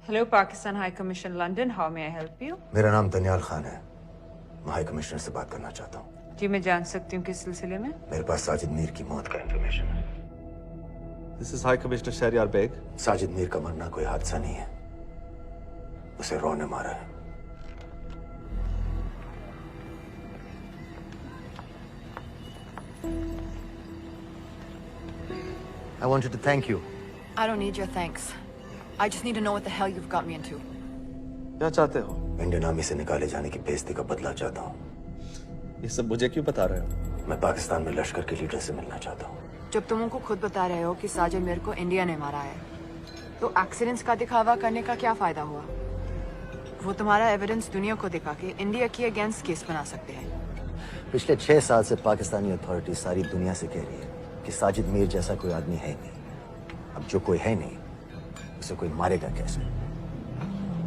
Hello, Pakistan High Commission, London. How may I help you? मेरा नाम दनियाल खान है। मैं high commissioner से बात करना चाहता हूँ। जी मैं जान सकती हूँ किस सिलसिले में? मेरे पास साजिद मीर की मौत का इंफॉर्मेशन है। This is High Commissioner Shahryar Beg. Sajid Mir का मरना कोई हादसा नहीं है। उसे रॉ ने मारा है। I wanted to thank you. I don't need your thanks. I just need to know what the hell you've got me into. क्या चाहते हो? इंडियन आर्मी से निकाले जाने की बेइज्जती का बदला चाहता हूँ। ये सब मुझे क्यों बता रहे हो? मैं पाकिस्तान में लश्कर के लीडर से मिलना चाहता हूँ। जब तुम उनको खुद बता रहे हो कि साजिद मीर को इंडिया ने मारा है, तो एक्सीडेंट्स का दिखावा करने का क्या फायदा हुआ? वो तुम्हारा एविडेंस दुनिया को दिखा के इंडिया के अगेंस्ट केस बना सकते हैं। पिछले 6 साल से पाकिस्तानी अथॉरिटी सारी दुनिया से कह रही है कि साजिद मीर जैसा कोई आदमी है नहीं। अब जो कोई है नहीं, उसे कोई मारेगा कैसे?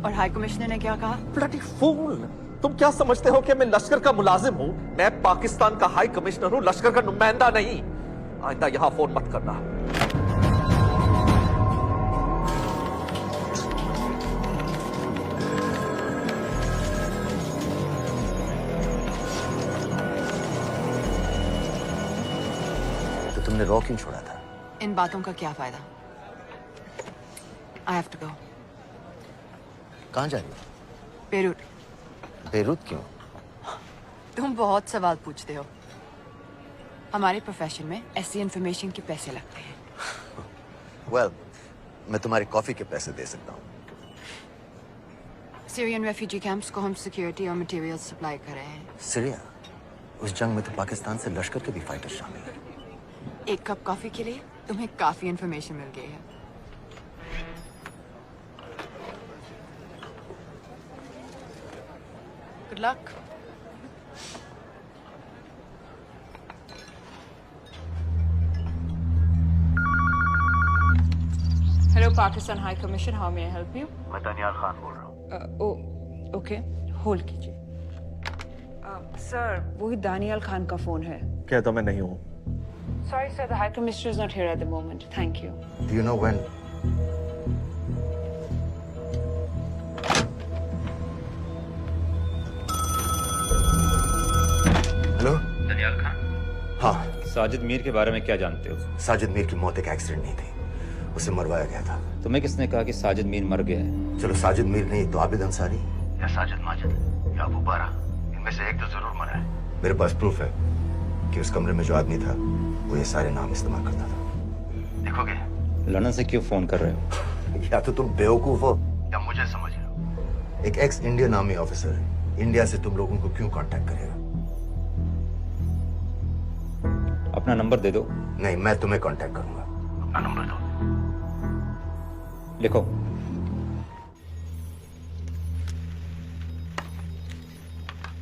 और हाई कमिश्नर ने क्या कहा? Bloody fool! तुम क्या समझते हो कि मैं लश्कर का मुलाजिम हूँ? मैं पाकिस्तान का हाई कमिश्नर हूँ, लश्कर का नुमाइंदा नहीं। आइंदा यहाँ फोन मत करना। तो तुमने रॉ क्यों छोड़ा था? इन बातों का क्या फायदा? I have to go. कहाँ जा रही हो? बेरूट। बेरूत क्यों? तुम बहुत सवाल पूछते हो। हमारे प्रोफेशन में ऐसी इंफॉर्मेशन के पैसे लगते हैं। Well, मैं तुम्हारी कॉफी के पैसे दे सकता हूँ। सीरियन रेफ्यूजी कैंप्स को हम सिक्योरिटी और मटेरियल सप्लाई कर रहे हैं। सीरिया? उस जंग में तो पाकिस्तान से लश्कर के भी फाइटर शामिल हैं। एक कप कॉफी के लिए तुम्हें काफी इंफॉर्मेशन मिल गई है। Good luck. Hello, Pakistan High Commission. How may I help you? मैं दनियाल खान बोल रहा हूँ। ओके, होल्ड कीजिए। सर, वही दानियाल खान का फोन है। कहता मैं नहीं हूँ। Sorry, sir. The High Commissioner is not here at the moment. Thank you. Do you know when? Hello? Daniyal Khan. हाँ। साजिद मीर के बारे में क्या जानते हो? साजिद मीर की मौत एक एक्सीडेंट नहीं थी, उसे मरवाया गया था। तुम्हें किसने कहा कि साजिद मीर मर गया है? चलो साजिद मीर नहीं तो आबिद अंसारी या साजिद माजिद या अबू बारा, इनमें से एक तो जरूर मरा है। मेरे पास प्रूफ है कि उस कमरे में जो आदमी था वो ये सारे नाम इस्तेमाल करता था। देखोगे? लंदन से क्यों फोन कर रहे हो? या तो तुम बेवकूफ हो या मुझे समझ रहे हो। एक x Indian army officer India से तुम लोगों को क्यों कांटेक्ट करेगा? अपना नंबर दे दो। नहीं, मैं तुम्हें कांटेक्ट करूंगा। अपना नंबर दो। लिखो।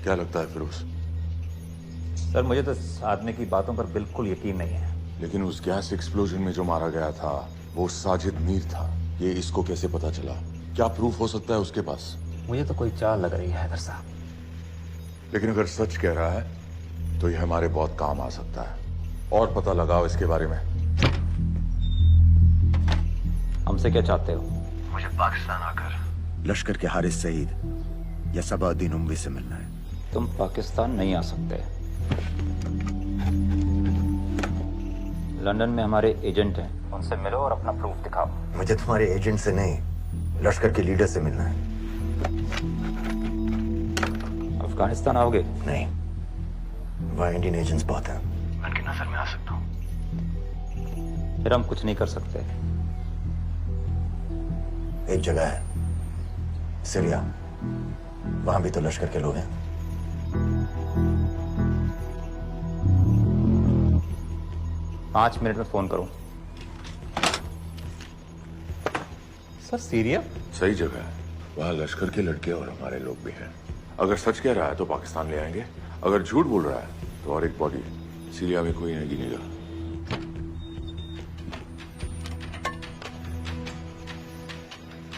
क्या लगता है फिरोज? सर मुझे तो इस आदमी की बातों पर बिल्कुल यकीन नहीं है। लेकिन उस गैस एक्सप्लोजन में जो मारा गया था वो साजिद मीर था। ये इसको कैसे पता चला? क्या प्रूफ हो सकता है उसके पास? मुझे तो कोई चाल लग रही है हैदर साहब। लेकिन अगर सच कह रहा है तो ये हमारे बहुत काम आ सकता है। और पता लगाओ इसके बारे में। हमसे क्या चाहते हो? मुझे पाकिस्तान आकर लश्कर के हारिस सईद या सबाउद्दीन उमवी से मिलना है। तुम पाकिस्तान नहीं आ सकते। लंदन में हमारे एजेंट हैं, उनसे मिलो और अपना प्रूफ दिखाओ। मुझे तुम्हारे एजेंट से नहीं, लश्कर के लीडर से मिलना है। अफगानिस्तान आओगे? नहीं, वहाँ इंडियन एजेंट्स बहुत हैं। मैं उनकी नजर में आ सकता हूँ। फिर हम कुछ नहीं कर सकते। एक जगह है, सीरिया, वहां भी तो लश्कर के लोग हैं। पांच मिनट में फोन करूं। सर सीरिया सही जगह है। वहाँ लश्कर के लड़के और हमारे लोग भी हैं। अगर सच कह रहा है तो पाकिस्तान ले आएंगे, अगर झूठ बोल रहा है तो और एक बॉडी सीरिया में कोई नहीं गिनेगा।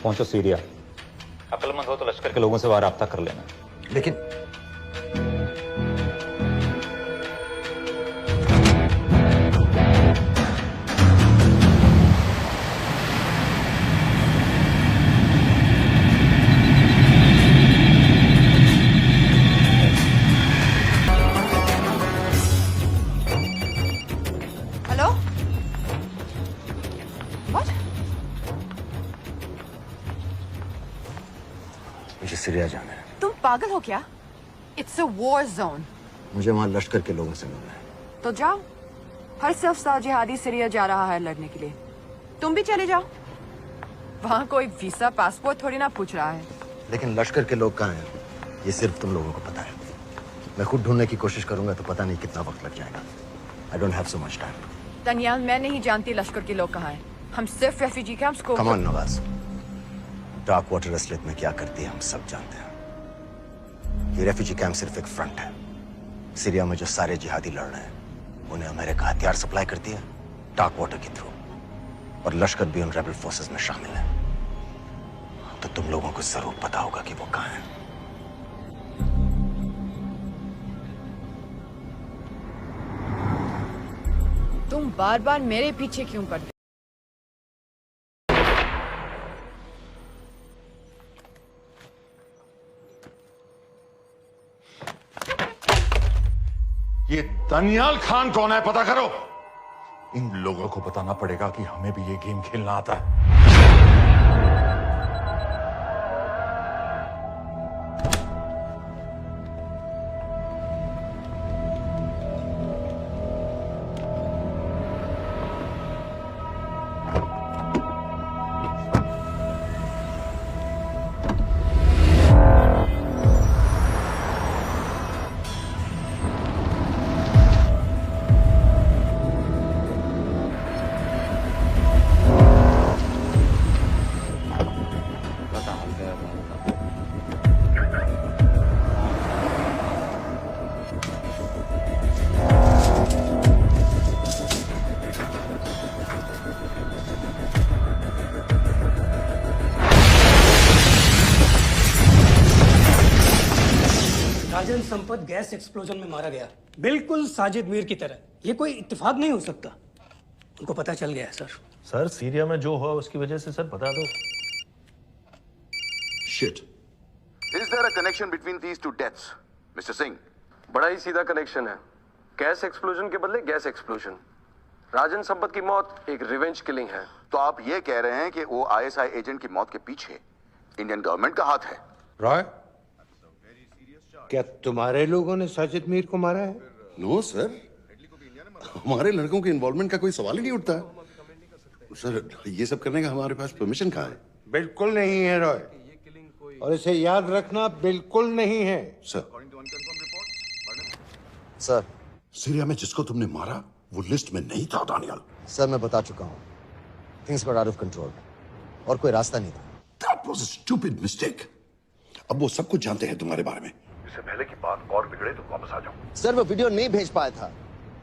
पहुंचो सीरिया। अक्लमंद हो तो लश्कर के लोगों से वहां राब्ता कर लेना। लेकिन हेलो? व्हाट? मुझे सीरिया जाना है। तुम पागल हो क्या? It's a war zone. मुझे वहाँ लश्कर के लोगों से मिलना है। तो जाओ। हर सफ्तार जिहादी सीरिया जा रहा है लड़ने के लिए। तुम भी चले जाओ। वहाँ कोई वीसा पासपोर्ट थोड़ी ना पूछ रहा है। लेकिन लश्कर के लोग कहाँ हैं, ये सिर्फ तुम लोगों को पता है। मैं खुद ढूंढने की कोशिश करूंगा तो पता नहीं कितना वक्त लग जाएगा। I don't have so much time. तनियाल, मैं नहीं जानती लश्कर के लोग कहाँ हैं। हम सिर्फ रेफ्यूजी कैंप्स को। Come on, Nawaz. Dark water असलियत में क्या करती है हम सब जानते हैं। ये रेफ्यूजी कैंप सिर्फ एक फ्रंट है। सीरिया में जो सारे जिहादी लड़ रहे हैं उन्हें अमेरिका हथियार सप्लाई करती है डार्क वाटर के थ्रू, और लश्कर भी उन रेबल फोर्सेस में शामिल है। तो तुम लोगों को जरूर पता होगा कि वो कहाँ है। तुम बार बार मेरे पीछे क्यों पड़ते? ये दनियाल खान कौन है पता करो। इन लोगों को बताना पड़ेगा कि हमें भी ये गेम खेलना आता है। राजन संपत गैस एक्सप्लोजन में मारा गया, बिल्कुल साजिद मीर की तरह। ये कोई इत्तेफाक नहीं हो सकता। उनको पता चल गया है सर। सर सीरिया में जो हुआ उसकी वजह से सर बता दो। Shit. Is there a connection between these two deaths, Mr. Singh? बड़ा ही सीधा कनेक्शन है। गैस एक्सप्लोजन के बदले गैस एक्सप्लोजन। राजन संपत की मौत एक रिवेंज किलिंग है। तो आप ये कह रहे हैं कि वो आईएसआई एजेंट की मौत के पीछे इंडियन गवर्नमेंट का हाथ है? रॉय, क्या तुम्हारे लोगों ने साजिद मीर को मारा है? नो सर, हमारे लड़कों के इन्वॉल्वमेंट का कोई सवाल ही नहीं उठता। सर ये सब करने का हमारे पास परमिशन कहाँ है? बिल्कुल नहीं है रॉय, और इसे याद रखना बिल्कुल नहीं है। सर, सीरिया में जिसको तुमने मारा वो लिस्ट में नहीं था दानियाल। सर मैं बता चुका हूँ, things got out of control. और कोई रास्ता नहीं था। That was a stupid mistake. अब वो सब कुछ जानते हैं तुम्हारे बारे में। इससे पहले की बात और बिगड़े तो वापस आ जाओ। सर वो वीडियो नहीं भेज पाया था,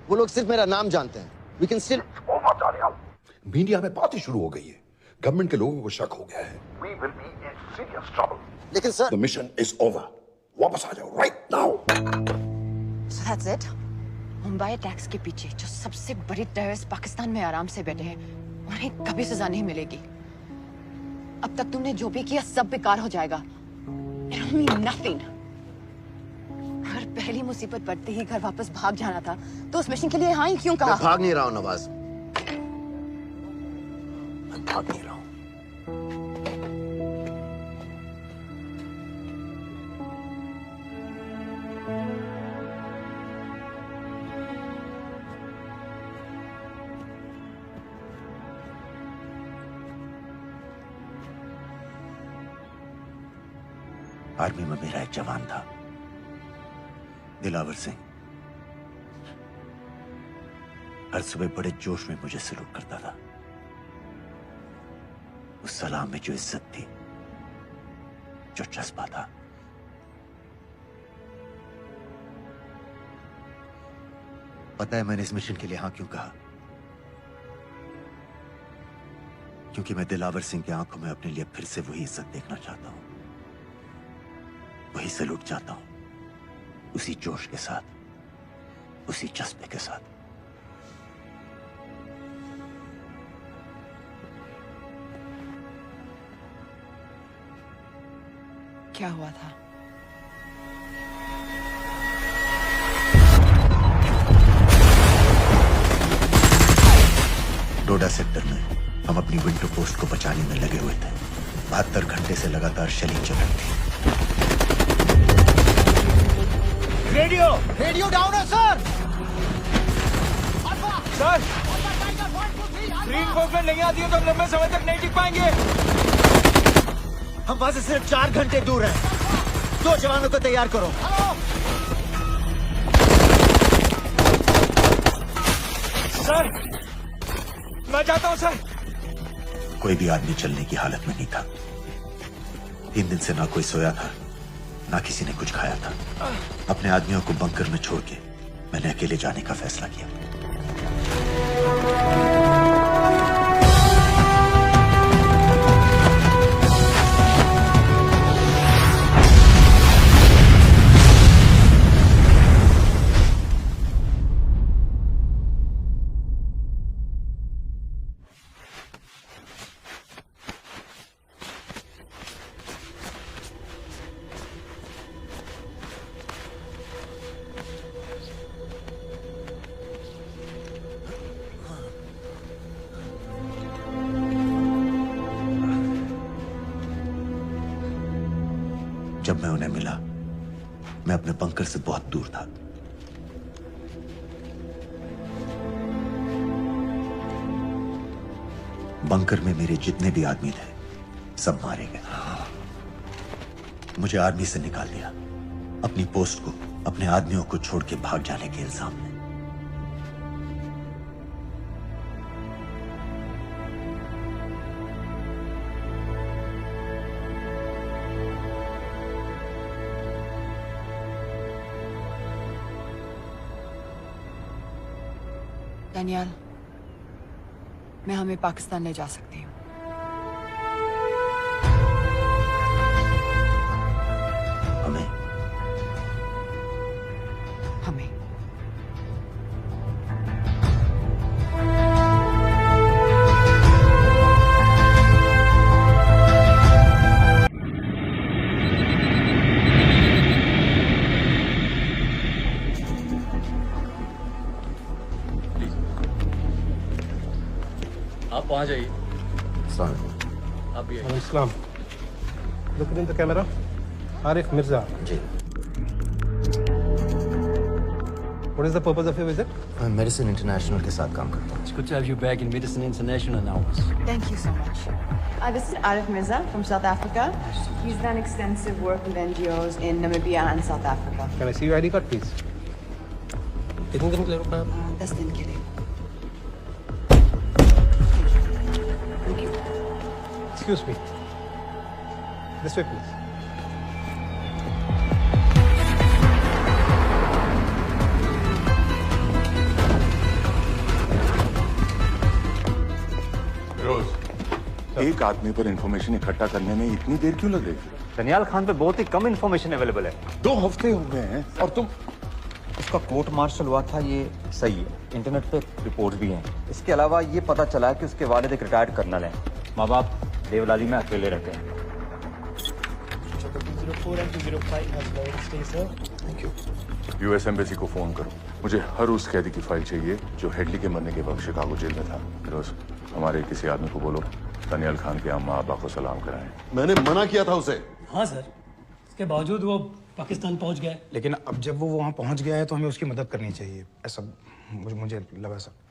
वो लोग सिर्फ मेरा नाम जानते हैं। We can still... मीडिया में बातें शुरू हो गई है, गवर्नमेंट के लोगों को शक हो गया है। We will be in serious trouble. लेकिन sir The mission is over. वापस आ जाओ right now. So that's it? Mumbai attacks के पीछे जो सबसे बड़ी टेररिस्ट पाकिस्तान में आराम से बैठे हैं, उन्हें कभी सजा नहीं मिलेगी। अब तक तुमने जो भी किया सब बेकार हो जाएगा। It'll mean nothing. अगर पहली मुसीबत पड़ते ही घर वापस भाग जाना था, तो उस मिशन के लिए हाँ ही क्यों कहा? मैं भाग नहीं रहा हूँ नवाज, मैं भाग नहीं रहा हूँ। आर्मी में मेरा एक जवान था, दिलावर सिंह। हर सुबह बड़े जोश में मुझे सलूट करता था। उस सलाम में जो इज्जत थी, जो जज्बा था, पता है मैंने इस मिशन के लिए हाँ क्यों कहा? क्योंकि मैं दिलावर सिंह की आंखों में अपने लिए फिर से वही इज्जत देखना चाहता हूं, वही सलूट चाहता हूं, उसी जोश के साथ, उसी जज्बे के साथ। क्या हुआ था? डोडा सेक्टर में हम अपनी विंडो पोस्ट को बचाने में लगे हुए थे। 72 घंटे से लगातार शेलिंग चल रही थी। रेडियो डाउन है सर। सर ग्रीन फोकलेट नहीं आती है तो हम लंबे समय तक नहीं टिक पाएंगे। हम वहां से सिर्फ 4 घंटे दूर हैं। 2 जवानों को तैयार करो। सर मैं जाता हूं सर। कोई भी आदमी चलने की हालत में नहीं था। 3 दिन से ना कोई सोया था, ना किसी ने कुछ खाया था। अपने आदमियों को बंकर में छोड़ के मैंने अकेले जाने का फैसला किया। जब मैं उन्हें मिला, मैं अपने बंकर से बहुत दूर था। बंकर में मेरे जितने भी आदमी थे, सब मारे गए। मुझे आर्मी से निकाल दिया, अपनी पोस्ट को, अपने आदमियों को छोड़ के भाग जाने के इल्जाम में। डैनियल, मैं हमें पाकिस्तान ले जा सकती हूँ। हमें? हमें। आप वहाँ जाइए। आप भी आइए। Islam look in the camera. Arif Mirza ji. What is the purpose of your visit? मैं मेडिसिन इंटरनेशनल के साथ काम करता हूँ। It's good to have you back in Medicine International now. Thank you so much. This is Arif Mirza from South Africa. He's done extensive work with NGOs in Namibia and South Africa. Can I see your ID card, please? कितने दिन के लिए रुकना है? 10 दिन के लिए। Excuse me. This way, please. एक आदमी पर इंफॉर्मेशन इकट्ठा करने में इतनी देर क्यों लग रही? दनियाल खान पे बहुत ही कम इंफॉर्मेशन अवेलेबल है। 2 हफ्ते हो गए हैं और तुम। उसका कोर्ट मार्शल हुआ था, ये सही है। इंटरनेट पे रिपोर्ट भी हैं। इसके अलावा ये पता चला है कि उसके वालिद एक रिटायर्ड कर्नल हैं। माँ बाप देवलाली में अकेले रहते हैं। यूएस एम्बेसी को फोन करो। मुझे हर उस कैदी की फाइल चाहिए जो हेडली के मरने के वक्त शिकागो जेल में था। फिरोज, हमारे किसी आदमी को बोलो दनियाल खान के अम्मा अब्बा को सलाम कराएं। मैंने मना किया था उसे। हाँ सर, इसके बावजूद वो पाकिस्तान पहुंच गया। लेकिन अब जब वो वहाँ पहुँच गया है तो हमें उसकी मदद करनी चाहिए, ऐसा मुझे लगा सर।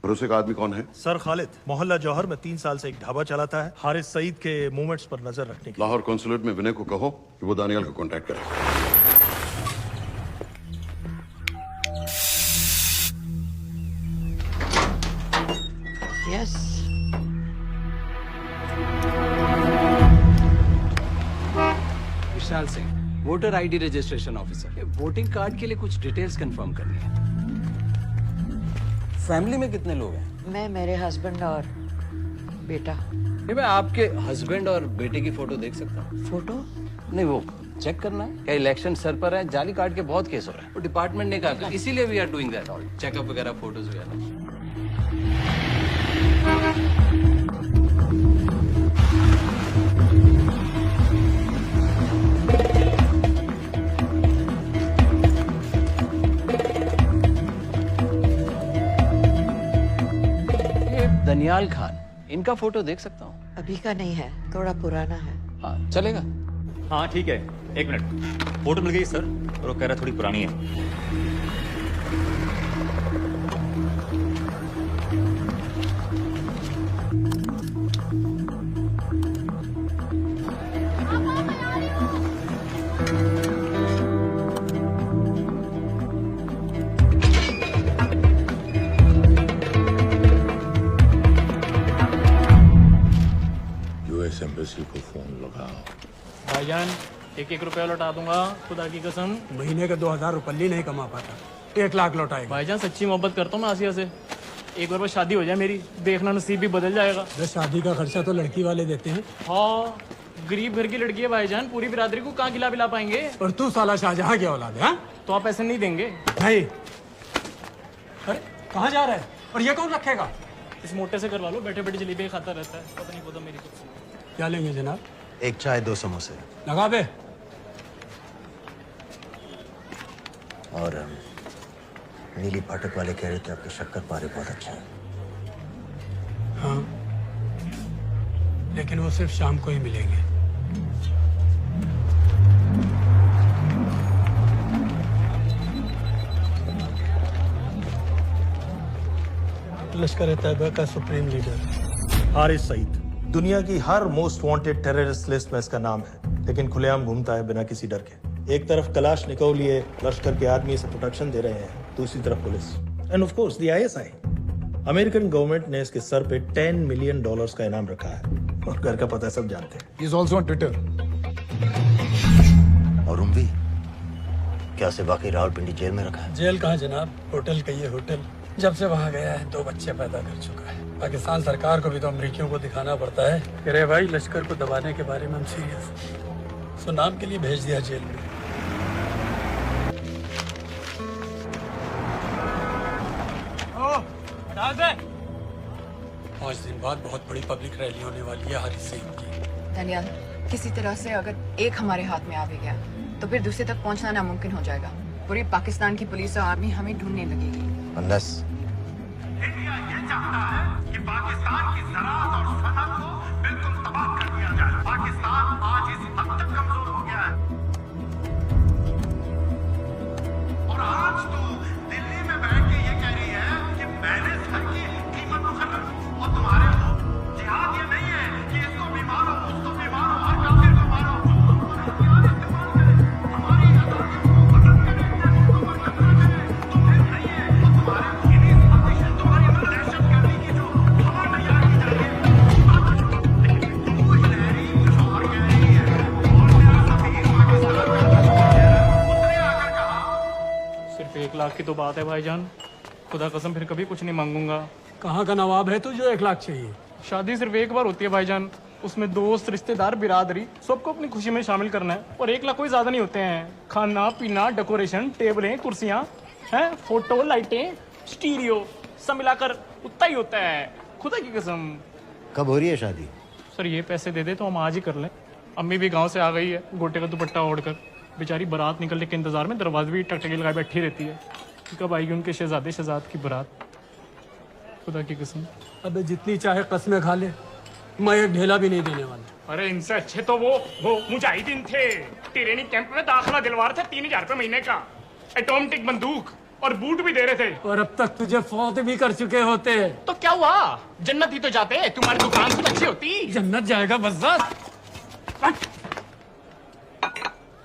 भरोसे का आदमी कौन है? सर खालिद, मोहल्ला जौहर में 3 साल से एक ढाबा चलाता है। हारिस सईद के मूवमेंट्स पर नजर रखने के। लाहौर कॉन्सुलेट में विनय को कहो कि वो दानियाल को कांटेक्ट करे। Yes. Vishal Singh, voter ID registration officer. Voting card के लिए कुछ डिटेल्स कंफर्म करनी है। फैमिली में कितने लोग हैं? मैं, मेरे हस्बैंड और बेटा। नहीं, मैं आपके हस्बैंड और बेटे की फोटो देख सकता हूँ? फोटो? नहीं, वो चेक करना है। क्या इलेक्शन सर पर है? जाली कार्ड के बहुत केस हो रहे हैं। वो डिपार्टमेंट ने कहा, इसीलिए we are doing that all, checkup वगैरह, फोटोज वगैरह। दनियाल खान, इनका फोटो देख सकता हूँ? अभी का नहीं है, थोड़ा पुराना है। हाँ, चलेगा? हाँ ठीक है, 1 मिनट। फोटो मिल गई सर, और वो कह रहा है थोड़ी पुरानी है। एम्बेसी को फोन लगाओ। भाईजान 1-1 रुपया लौटा दूंगा, खुदा की कसम। महीने का 2000 रुपये नहीं कमा पाता, 1 लाख लौटाएगा। भाईजान सच्ची मोहब्बत करता हूँ मैं आसिया से। एक बार बस शादी हो जाए मेरी, देखना नसीब भी बदल जाएगा। शादी का खर्चा तो लड़की वाले देते हैं। हाँ, गरीब घर की लड़की है भाईजान, पूरी बिरादरी को कहाँ खिला पिला पाएंगे। और तू साला शाहजहां की औलाद है? तो आप ऐसे नहीं देंगे? नहीं। अरे कहाँ जा रहा है? और ये कौन रखेगा? इस मोटे से करवा लो, बैठे बैठे जलेबी खाता रहता है, पता नहीं पता मेरी कुछ। क्या लेंगे जनाब? 1 चाय 2 समोसे। लगा बे। और नीली फाटक वाले कह रहे थे आपके शक्कर पारे बहुत अच्छा है। हाँ, लेकिन वो सिर्फ शाम को ही मिलेंगे। लश्कर तैयबा का सुप्रीम लीडर हारिस सईद, दुनिया की हर मोस्ट वांटेड टेररिस्ट लिस्ट में इसका नाम है, लेकिन खुलेआम घूमता है बिना किसी डर के। एक तरफ कलाशनिकोव लिए लश्कर के आदमी इसे प्रोटेक्शन दे रहे हैं, दूसरी तरफ police end of course the ISI. American government ने इसके सर पे $10 मिलियन का इनाम रखा है, और घर का पता सब जानते हैं। He is also on Twitter. और उम्वी क्या से वाकई रावलपिंडी जेल में रखा है? जेल कहाँ जनाब, होटल का ये होटल। जब से वहाँ गया है 2 बच्चे पैदा कर चुका है। पाकिस्तान सरकार को भी तो अमरीकियों को दिखाना पड़ता है कि रे भाई लश्कर को दबाने के बारे में हम सीरियस। सो नाम के लिए भेज दिया जेल में। पाँच दिन बाद बहुत बड़ी पब्लिक रैली होने वाली है हारिस सईद की। दनियाल, किसी तरह से अगर एक हमारे हाथ में आ भी गया तो फिर दूसरे तक पहुंचना नामुमकिन हो जाएगा। पूरी पाकिस्तान की पुलिस और आर्मी हमें ढूंढने लगेगी। Unless इंडिया ये चाहता है कि पाकिस्तान की ज़राअत और सनअत को बिल्कुल तबाह कर दिया जाए। पाकिस्तान आज इस हद तक कमजोर हो गया है, और आज तो दिल्ली में बैठ के ये कह रही है कि मैंने सर की कीमत मुकर्रर की, और तुम्हारे लोग जिहाद ये नहीं है कि इसको भी मारो, उसको भी मारो, हर काफिर को मारो, हथियार इस्तेमाल करें, हमारी आजादी को खत्म करें, इसको बर्बाद करें। तो फिर नहीं है, तो तुम्हारे इन्हीं साजिश, तुम्हारी दहशत गर्दी की जो हवा तैयार की जा रही है, की तो बात है भाईजान, खुदा कसम फिर कभी कुछ नहीं मांगूंगा। कहाँ का नवाब है तू जो 1 लाख चाहिए? शादी सिर्फ एक बार होती है भाईजान, उसमें दोस्त रिश्तेदार बिरादरी सबको अपनी खुशी में शामिल करना है, और 1 लाख कोई ज्यादा नहीं होते हैं। खाना पीना, डेकोरेशन, टेबलें, कुर्सियां हैं, फोटो, लाइटें, स्टीरियो सब मिलाकर उतना ही होता है, खुदा की कसम। कब हो रही है शादी? सर ये पैसे दे दे तो हम आज ही कर लें। अम्मी भी गांव से आ गई है गोटे का दुपट्टा ओढ़कर, बेचारी बारात निकलने के इंतजार में दरवाजे भी टकटकी लगाए बैठी रहती है कि कब आएगी उनके शहजाद की बारात, खुदा की कसम। अबे जितनी चाहे कस्में खा ले, मैं एक ढेला भी नहीं देने वाला। अरे इनसे अच्छे तो वो मुजाहिदीन थे, ट्रेनिंग कैंप में दाखिला दिलवा रहे थे 3000 रुपए महीने का, एटॉमिक बंदूक और बूट भी दे रहे थे। और अब तक तुझे फौत भी कर चुके होते। तो क्या हुआ, जन्नत ही तो जाते, तुम्हारी दुकान तो अच्छी होती। जन्नत जाएगा बस।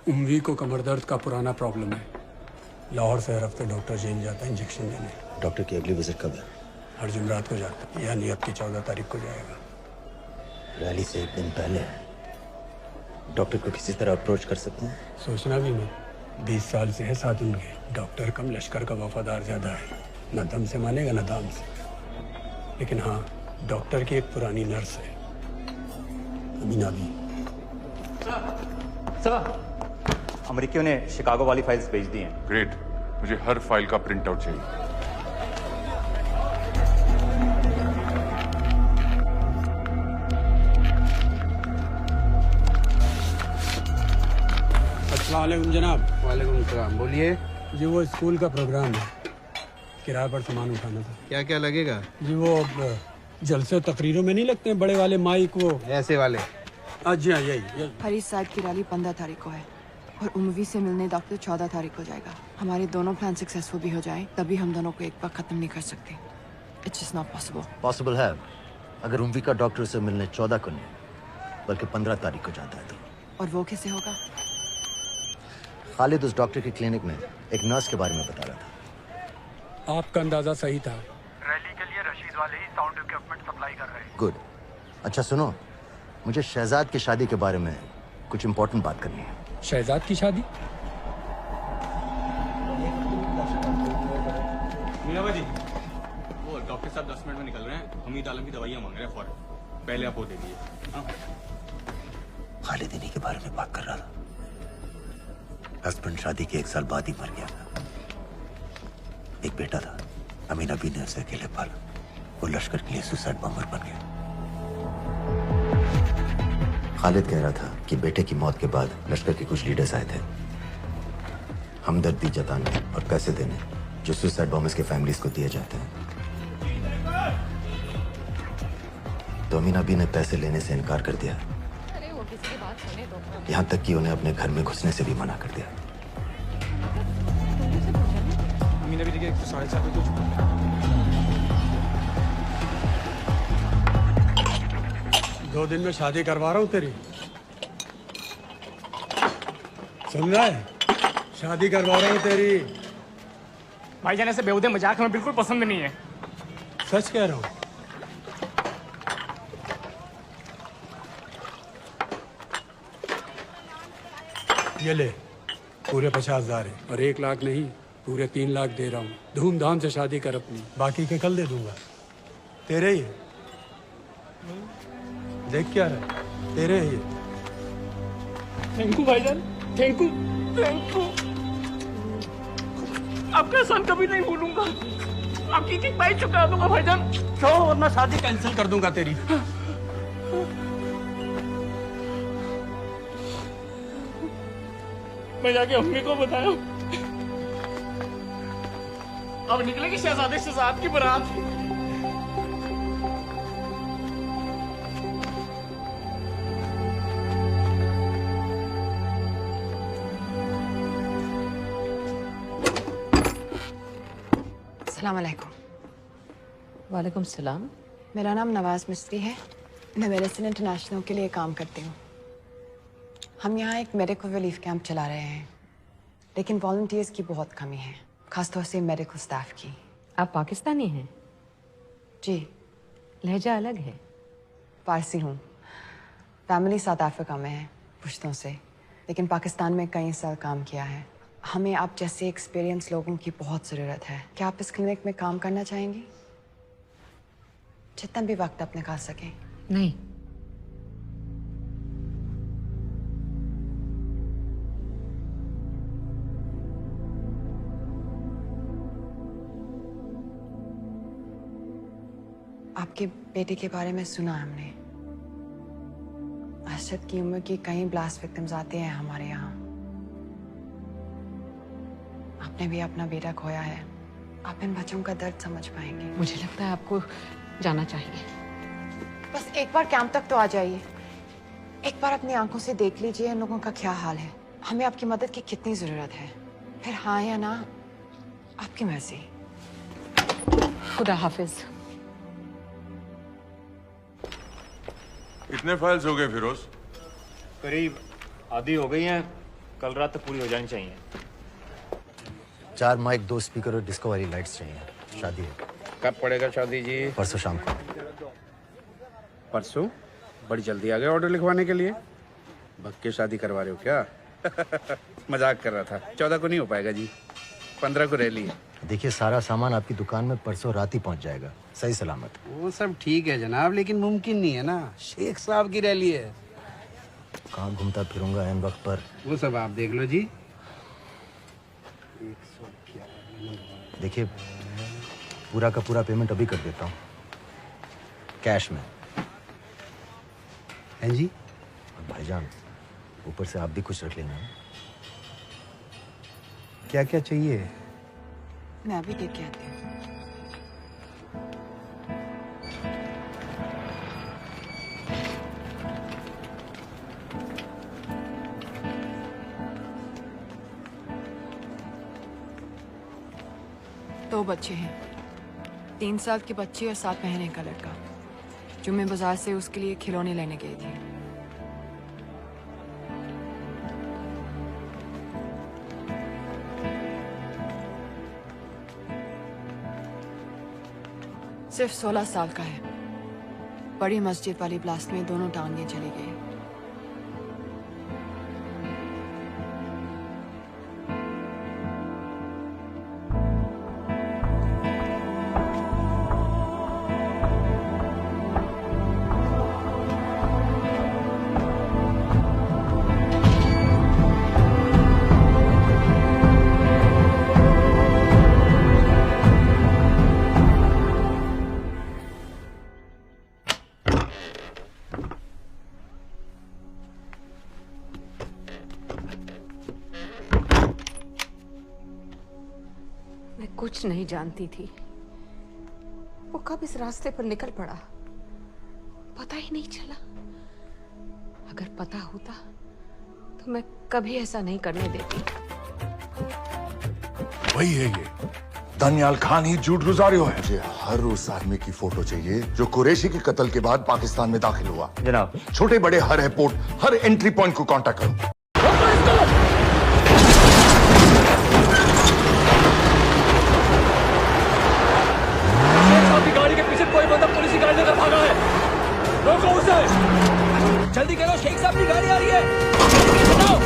उम्वी को कमर दर्द का पुराना प्रॉब्लम है, लाहौर से हर हफ्ते डॉक्टर जेल जाता है इंजेक्शन देने। डॉक्टर की अगली विजिट कब है? हर जुमरात को जाता है, यानी अब की 14 तारीख को जाएगा। रैली से 1 दिन पहले डॉक्टर को किसी तरह अप्रोच कर सकते हैं? सोचना भी नहीं, 20 साल से है साथ उनके। डॉक्टर कम लश्कर का वफादार ज्यादा है, न दम से मानेगा न दाम से। लेकिन हाँ, डॉक्टर की एक पुरानी नर्स है, अमीना भी। सर, अमेरिकियों ने शिकागो वाली फाइल्स भेज दी हैं। ग्रेट, मुझे हर फाइल का प्रिंट आउट चाहिए। अस्सलामुअलैकुम जनाब। वालेकुम सलाम, बोलिए। जी वो स्कूल का प्रोग्राम है, किराए पर सामान उठाना था। क्या क्या लगेगा? जी वो जलसे तकरीरों में नहीं लगते हैं बड़े वाले माइक, वो ऐसे वाले? जी हाँ, यही। फरीद साहब की रैली 15 तारीख को है और उम्वी से मिलने डॉक्टर 14 तारीख को जाएगा। हमारे दोनों प्लान सक्सेसफुल भी हो जाए तभी हम दोनों को एक बार खत्म नहीं कर सकते। It's just not possible. Possible है अगर उम्वी का डॉक्टर से मिलने 14 को नहीं बल्कि 15 तारीख को जाता है तो। और वो कैसे होगा? खालिद उस डॉक्टर के क्लिनिक में एक नर्स के बारे में बता रहा था। आपका अंदाजा सही था। रैली के लिए रशीद वाले ही साउंड इक्विपमेंट सप्लाई कर रहे हैं। गुड। अच्छा सुनो, मुझे शहजाद की शादी के बारे में कुछ इम्पोर्टेंट बात करनी है। शहजाद की शादी? मीना जी, वो डॉक्टर साहब 10 मिनट में निकल रहे हैं, हमीद आलम की दवाइयाँ मांग रहे हैं फौरन, पहले आप वो दे दीजिए। खालिद इन्हीं के बारे में बात कर रहा था। हस्बैंड शादी के 1 साल बाद ही मर गया था। एक बेटा था, अमीना भी ने उसे अकेले पाला। वो लश्कर के लिए सुसाइड बॉम्बर बन गया। खालिद कह रहा था कि बेटे की मौत के बाद लश्कर के कुछ लीडर्स आए थे हमदर्दी जताने और पैसे देने, जो सुसाइड बॉम्बर्स के फैमिलीज को दिए जाते हैं। तो अमीना भी ने पैसे लेने से इनकार कर दिया, यहाँ तक कि उन्हें अपने घर में घुसने से भी मना कर दिया। अमीना भी देखिए 4:30 बजे हो चुका। 2 दिन में शादी करवा रहा हूँ तेरी, सुन रहा है? शादी करवा रहा हूँ तेरी। भाईजान ऐसे बेहुदे मजाक हमें बिल्कुल पसंद नहीं है। सच कह रहा हूँ। ये ले, पूरे 50,000 है और 1 लाख नहीं, पूरे 3 लाख दे रहा हूँ। धूमधाम से शादी कर अपनी, बाकी के कल दे दूंगा। तेरे ही है, देख क्या रहा है, तेरे ही है। थैंक यू भाईजान, थैंक यू, थैंक यू। आपका एहसान कभी नहीं भूलूंगा। आपकी एक बाई चुका दूंगा भाईजान। क्यों? वरना शादी कैंसिल कर दूंगा तेरी। मैं जाके अम्मी को बताया, अब निकलेगी शहजादे शहजाद की बारात। अस्सलाम वालेकुम। वालेकुम सलाम। मेरा नाम नवाज मिस्त्री है, मैं मेडिसिन इंटरनेशनल के लिए काम करती हूँ। हम यहाँ एक मेडिकल रिलीफ कैंप चला रहे हैं, लेकिन वॉलंटियर्स की बहुत कमी है, खासतौर से मेडिकल स्टाफ की। आप पाकिस्तानी हैं? जी। लहजा अलग है। पारसी हूँ, फैमिली साउथ अफ्रीका में है पुश्तों से, लेकिन पाकिस्तान में कई साल काम किया है। हमें आप जैसे एक्सपीरियंस लोगों की बहुत ज़रूरत है। क्या आप इस क्लिनिक में काम करना चाहेंगी? जितना भी वक्त आप निकाल सकें। नहीं। आपके बेटे के बारे में सुना हमने। अरशद की उम्र की कई ब्लास्ट विक्टिम्स आते हैं हमारे यहाँ। आपने भी अपना बेटा खोया है। आप इन बच्चों का दर्द समझ पाएंगे। मुझे लगता है आपको जाना चाहिए। बस एक बार कैंप तक तो आ जाइए। एक बार अपनी आंखों से देख लीजिए इन लोगों का क्या हाल है। हमें आपकी मदद की कितनी जरूरत है। फिर हाँ या ना आपकी मर्जी। खुदा हाफिज। कितने फाइल्स हो गए फिरोज? करीब आधी हो गई हैं। कल रात तक पूरी हो जानी चाहिए। 4 माइक, 2 स्पीकर और डिस्को वाली लाइट्स चाहिए। शादी है। कब पड़ेगा शादी जी? परसों शाम को। परसों? बड़ी जल्दी आ गए ऑर्डर लिखवाने के लिए। भग के शादी करवा रहे हो क्या? मजाक कर रहा था। 14 को नहीं हो पाएगा जी। 15 को रैली है। देखिए सारा सामान आपकी दुकान में परसों रात ही पहुंच जाएगा, सही सलामत। वो सब ठीक है जनाब, लेकिन मुमकिन नहीं है ना। शेख साहब की रैली है। कहाँ घूमता फिरूंगा इन वक्त पर? वो सब आप देख लो जी। देखिए पूरा का पूरा पेमेंट अभी कर देता हूँ, कैश में। हैं जी? और भाईजान ऊपर से आप भी कुछ रख लेना। क्या क्या चाहिए? मैं अभी देख के आती हूँ। दो बच्चे हैं, 3 साल की बच्ची और 7 महीने का लड़का, जो मैं बाजार से उसके लिए खिलौने लेने गई थी। सिर्फ 16 साल का है। बड़ी मस्जिद वाली ब्लास्ट में दोनों टांगें चली गई। कुछ नहीं जानती थी वो कब इस रास्ते पर निकल पड़ा, पता ही नहीं चला। अगर पता होता तो मैं कभी ऐसा नहीं करने देती। वही है ये दानियाल खान ही झूठ गुजारियो है। मुझे हर उस आदमी की फोटो चाहिए जो कुरैशी के कत्ल के बाद पाकिस्तान में दाखिल हुआ। जनाब, छोटे बड़े हर एयरपोर्ट, हर एंट्री पॉइंट को कांटेक्ट करो। गाड़ी के पीछे कोई बंदा पुलिस की गाड़ी लेकर भागा है। रोको उसे। जल्दी करो, शेख साहब की गाड़ी आ रही है। बताओ।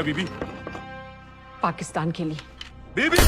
बीबी? पाकिस्तान के लिए। बीबी!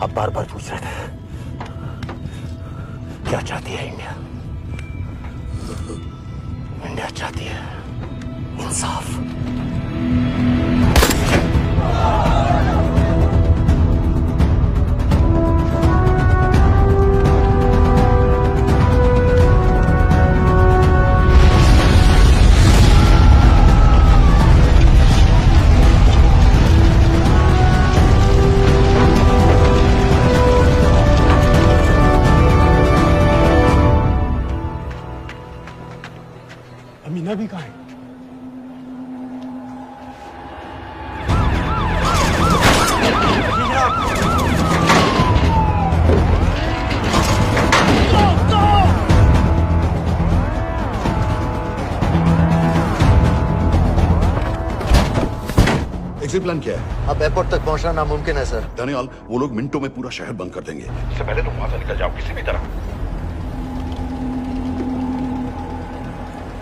आप बार बार पूछ रहे थे क्या चाहती है इंडिया? इंडिया चाहती है इंसाफ। अमीना भी कहाँ है? एग्जिट प्लान क्या है? अब एयरपोर्ट तक पहुंचना नामुमकिन है सर। दानियाल, वो लोग मिनटों में पूरा शहर बंद कर देंगे। इससे पहले तुम वहां से निकल जाओ किसी भी तरह।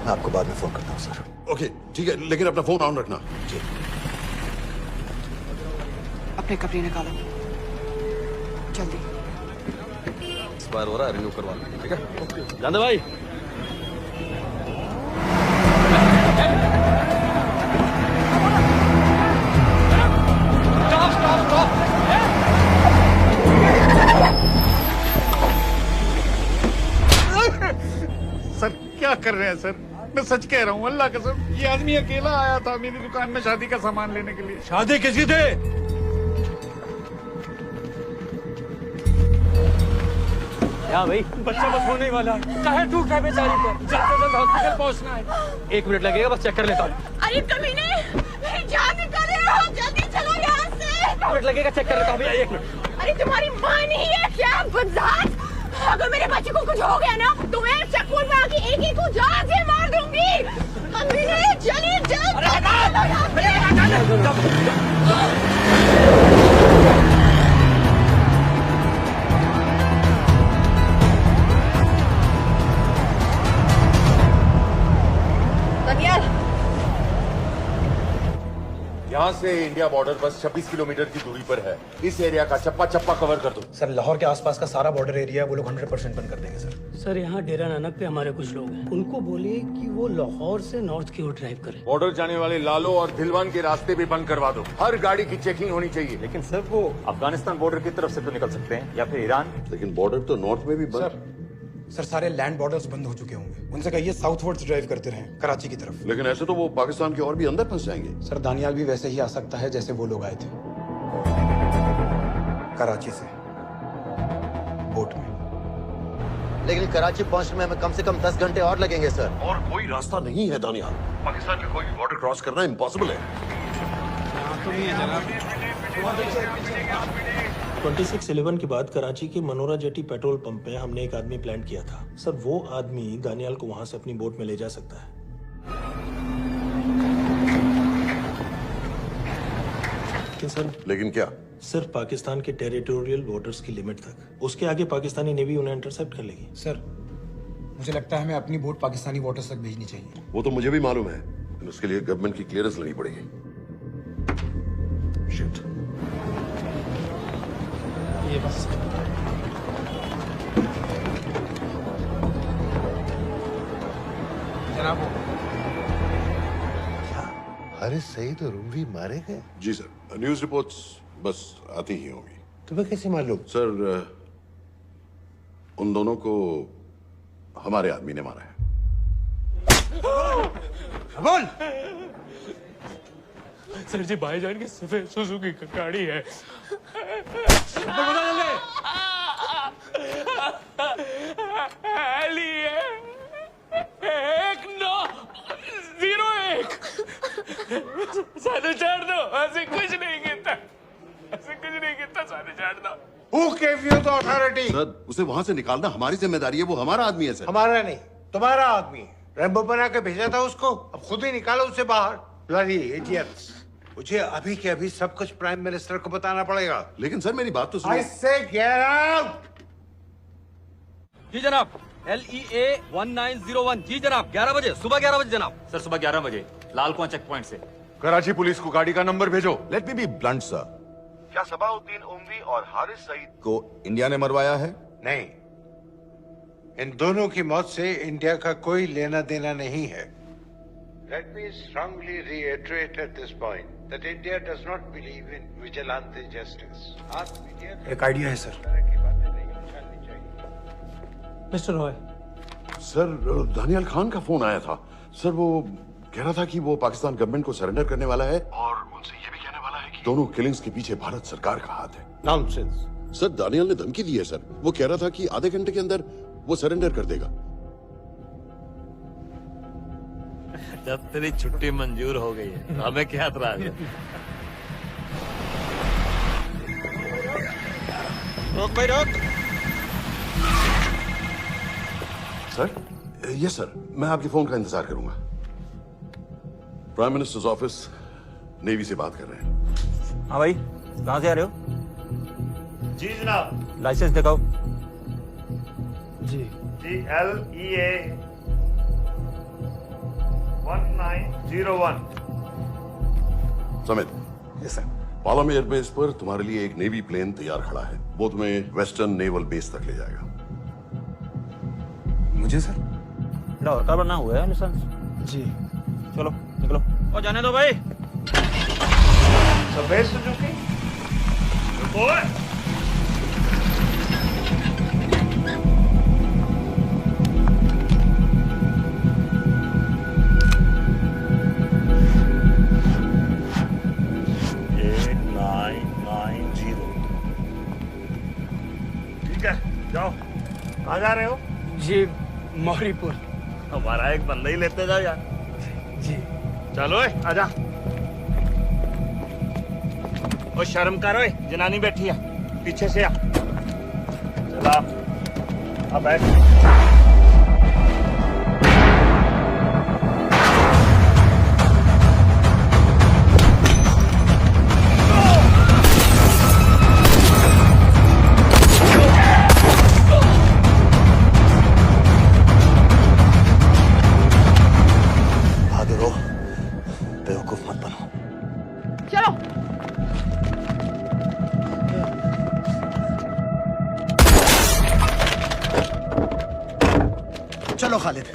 मैं आपको बाद में फोन करता हूँ सर। ओके ठीक है, लेकिन अपना फोन ऑन रखना। जी। अपने कपड़े निकालो जल्दी। एक्सपायर हो रहा है, रिन्यू करवा लो। ठीक है जानदे भाई। सर क्या कर रहे हैं सर? मैं सच कह रहा हूँ, अल्लाह कसम, ये आदमी अकेला आया था मेरी दुकान में शादी का सामान लेने के लिए। शादी किसकी थे? क्या भाई? बच्चा बस होने वाला है। काहे टूट है बेचारी पर? जल्द से जल्द हॉस्पिटल पहुंचना है। 1 मिनट लगेगा, बस चेक कर लेता हूँ। अरे कमीने, मेरी जान निकाल रहे हो, जल्दी चलो यहाँ से। 1 मिनट लगेगा, चेक कर लेता हूँ भैया, 1 मिनट। अरे तुम्हारी माँ नहीं है क्या बदजात? अगर मेरे बच्चे को कुछ हो गया ना तो मैं चक्कू में आके एक को जान से मार दूंगी। कमीने चलिए यहाँ से इंडिया बॉर्डर बस 26 किलोमीटर की दूरी पर है। इस एरिया का चप्पा चप्पा कवर कर दो। सर लाहौर के आसपास का सारा बॉर्डर एरिया वो लोग 100% बंद कर देंगे सर। सर यहाँ डेरा नानक पे हमारे कुछ लोग हैं, उनको बोलिए कि वो लाहौर से नॉर्थ की ओर ड्राइव करें। बॉर्डर जाने वाले लालो और दिलवान के रास्ते भी बंद करवा दो। हर गाड़ी की चेकिंग होनी चाहिए। लेकिन सर वो अफगानिस्तान बॉर्डर की तरफ से तो निकल सकते हैं या फिर ईरान। लेकिन बॉर्डर तो नॉर्थ में भी बंद। सर सारे लैंड बॉर्डर्स बंद हो चुके होंगे, उनसे कहिए साउथवर्ड्स ड्राइव करते रहें कराची की तरफ। लेकिन ऐसे तो वो पाकिस्तान के और भी अंदर फंस जाएंगे। सर दानियाल भी वैसे ही आ सकता है जैसे वो लोग आए थे, कराची से बोट में। लेकिन कराची पहुंचने में हमें कम से कम 10 घंटे और लगेंगे सर। और कोई रास्ता नहीं है दानियाल, पाकिस्तान में कोई भी बॉर्डर क्रॉस करना इम्पॉसिबल है। तो नहीं है जनाब। 26/11 के बाद कराची के मनोरा जेटी पेट्रोल पंप पे हमने एक आदमी प्लान किया था। सर वो आदमी दानियाल को वहां से अपनी बोट में ले जा सकता है। लेकिन क्या? सिर्फ पाकिस्तान के टेरिटोरियल वाटर्स की लिमिट तक। उसके आगे पाकिस्तानी नेवी उन्हें इंटरसेप्ट कर लेगी। सर मुझे लगता है हमें अपनी बोट पाकिस्तानी वाटर्स तक भेजनी चाहिए। वो तो मुझे भी मालूम है, लेकिन उसके लिए गवर्नमेंट की क्लियरेंस लेनी पड़ेगी। शिट। ये बस जनाब हारिस सईद और उमवी मारे गए? जी सर, न्यूज रिपोर्ट्स बस आती ही होंगी। तुम्हें कैसे मालूम? सर उन दोनों को हमारे आदमी ने मारा है। बोल। सर जी भाईजान की सफेद सुजुकी की गाड़ी है। साढ़े चार दो, ऐसे कुछ नहीं कहता, ऐसे कुछ नहीं कहता, साढ़े चार दो। Who gave you the authority? Sir उसे वहां से निकालना हमारी जिम्मेदारी है, वो हमारा आदमी है सर। हमारा नहीं, तुम्हारा आदमी। रैम्बो बना के भेजा था उसको, अब खुद ही निकालो उसे बाहर। Bloody idiots! मुझे अभी के अभी सब कुछ प्राइम मिनिस्टर को बताना पड़ेगा। लेकिन सर मेरी बात तो सुनो। I say get out! जी जनाब, LEA 1901। जी जनाब, 11 बजे, सुबह 11 बजे जनाब। सर सुबह 11 बजे लाल कुआं चेक पॉइंट से। कराची पुलिस को गाड़ी का नंबर भेजो। Let me be blunt sir, क्या सबाउद्दीन उमवी और हारिस सईद को इंडिया ने मरवाया है? नहीं, इन दोनों की मौत से इंडिया का कोई लेना देना नहीं है। Let me strongly reiterate at this point that India does not believe in vigilante justice. एक आइडिया है sir. Mister Roy. Sir Daniyal Khan का फोन आया था। सर वो कह रहा था कि वो पाकिस्तान गवर्नमेंट को सरेंडर करने वाला है और उनसे ये भी कहने वाला है कि दोनों किलिंग्स के पीछे भारत सरकार का हाथ है। नॉनसेंस। सर दानियाल ने धमकी दी है सर। वो कह रहा था कि आधे घंटे के अंदर वो सरेंडर कर देगा। जब तेरी छुट्टी मंजूर हो गई है तो हमें क्या एतराज है? रोक भाई रोक। सर यस सर, मैं आपके फोन का इंतजार करूंगा। प्राइम मिनिस्टर्स ऑफिस नेवी से बात कर रहे हैं। हाँ भाई, कहाँ से आ रहे हो? जी जनाब। लाइसेंस दिखाओ। जी LEA 1901। Samit. Yes sir. Palam airbase पर तुम्हारे लिए एक नेवी प्लेन तैयार खड़ा है। वो तुम्हें वेस्टर्न नेवल बेस तक ले जाएगा। मुझे सर? लड़का बना हुआ है लाइसेंस। जी चलो निकलो। और जाने दो भाई। सफेद सुजुकी। ठीक है, जाओ। कहाँ जा रहे हो? जी मौरीपुर। हमारा एक बंदा ही लेते जाओ यार। जी चलो आजा। ओ शर्म करो, जनानी बैठी है, पीछे से आ। चला अब बैठ। चलो खालिद।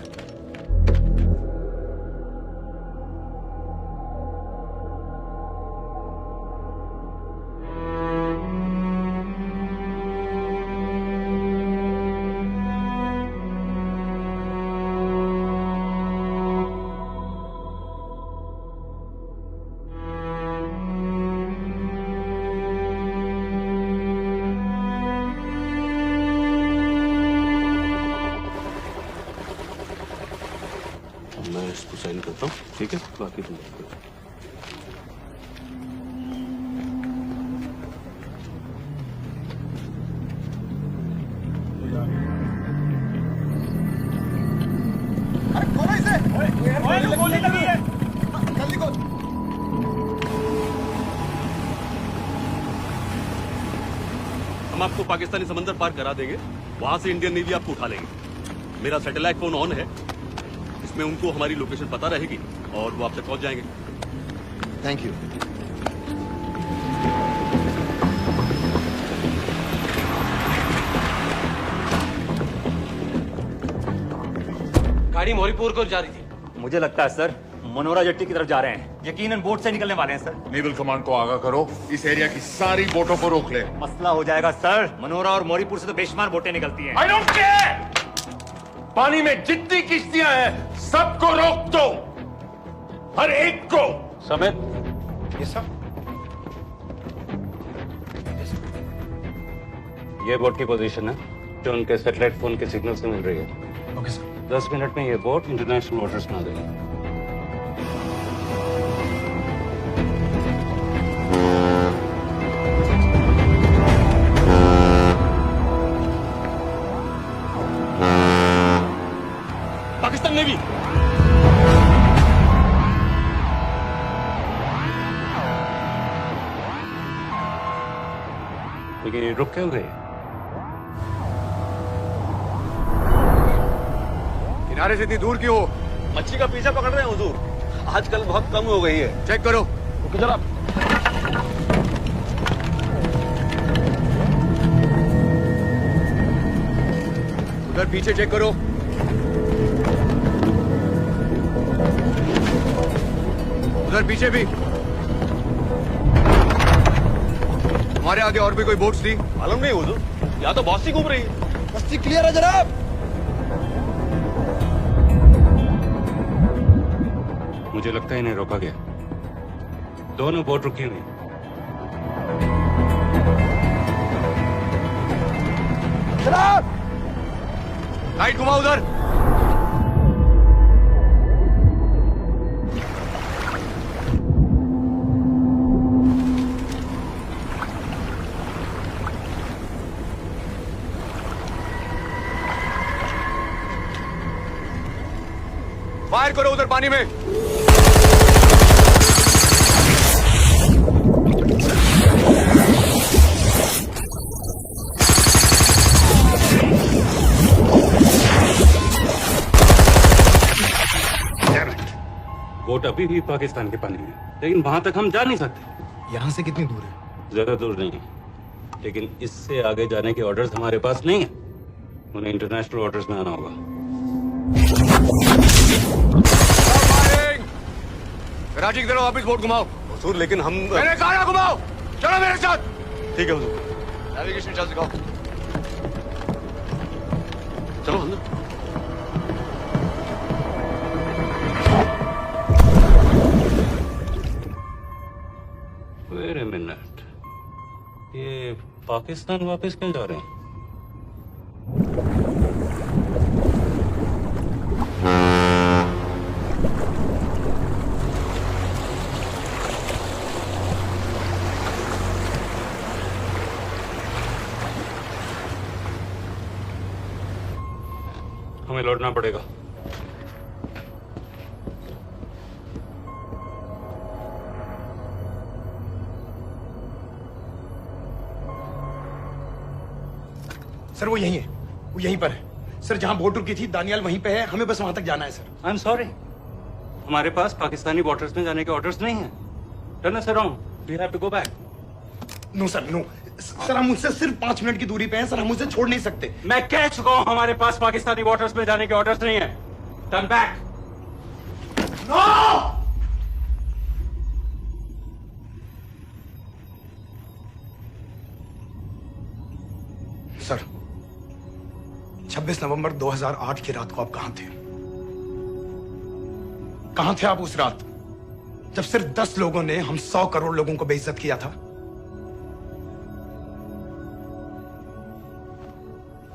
मैं इसको साइन करता हूँ, ठीक है? बाकी तुम हम आपको पाकिस्तानी समंदर पार करा देंगे, वहां से इंडियन नेवी आपको उठा लेंगे। मेरा सैटेलाइट फोन ऑन है, इसमें उनको हमारी लोकेशन पता रहेगी और वो आप तक पहुंच जाएंगे। Thank you. गाड़ी मोरीपुर को जा रही थी। मुझे लगता है सर मनोरा जेट्टी की तरफ जा रहे हैं, यकीनन बोट से निकलने वाले हैं सर। नेवल कमांड को आगाह करो, इस एरिया की सारी बोटों को रोक ले। मसला हो जाएगा सर, मनोरा और मोरीपुर से तो बेशुमार बोटें निकलती हैं। I don't care! पानी में जितनी किश्तियां हैं सबको रोक दो, हर एक को। समेत ये सब ये बोट की पोजीशन है जो उनके सैटेलाइट फोन के सिग्नल से मिल रही है। Okay sir. 10 मिनट में ये बोट इंटरनेशनल वाटर्स में आ जाएगी। पाकिस्तान नेवी लेकिन ये रुक क्यों गए? किनारे से इतनी दूर क्यों हो? मच्छी का पीछा पकड़ रहे हैं हुजूर, आजकल बहुत कम हो गई है। चेक करो। ओके जरा। उधर पीछे चेक करो। उधर पीछे भी। हमारे आगे और भी कोई बोट्स थी? मालूम नहीं हुजूर, यहाँ तो बस्ती घूम रही है। बस्ती क्लियर है जनाब। मुझे लगता है इन्हें रोका गया, दोनों बोट रुकी हुई। जनाब लाइट घुमाओ उधर। फायर करो उधर पानी में। बोट अभी भी पाकिस्तान के पानी में, लेकिन वहां तक हम जा नहीं सकते। यहाँ से कितनी दूर है? ज्यादा दूर नहीं, लेकिन इससे आगे जाने के ऑर्डर्स हमारे पास नहीं है। उन्हें इंटरनेशनल वाटर्स में आना होगा। कराची की तरफ वापस बोट घुमाओ। हुजूर लेकिन हम मैंने कहा ना घुमाओ। चलो मेरे साथ। ठीक है हुजूर। नेविगेशन चार्ज दिखाओ। चलो अंदर। Wait a minute. ये पाकिस्तान वापस क्यों जा रहे हैं? हमें लौटना पड़ेगा। सर वो यहीं है, वो यहीं पर है। सर जहां बोट रुकी थी दानियाल वहीं पे है, हमें बस वहां तक जाना है सर। आई एम सॉरी, हमारे पास पाकिस्तानी वाटर्स में जाने के ऑर्डर्स नहीं है। Turn us around, we have to go back. No sir no, sir हम मुझसे सिर्फ 5 मिनट की दूरी पे हैं सर, हम मुझसे छोड़ नहीं सकते। मैं कह चुका हूं हमारे पास पाकिस्तानी वाटर्स में जाने के ऑर्डर्स नहीं है। Turn back. नो! सर 26 नवंबर 2008 की रात को आप कहां थे? कहां थे आप उस रात जब सिर्फ 10 लोगों ने हम 100 करोड़ लोगों को बेइज्जत किया था?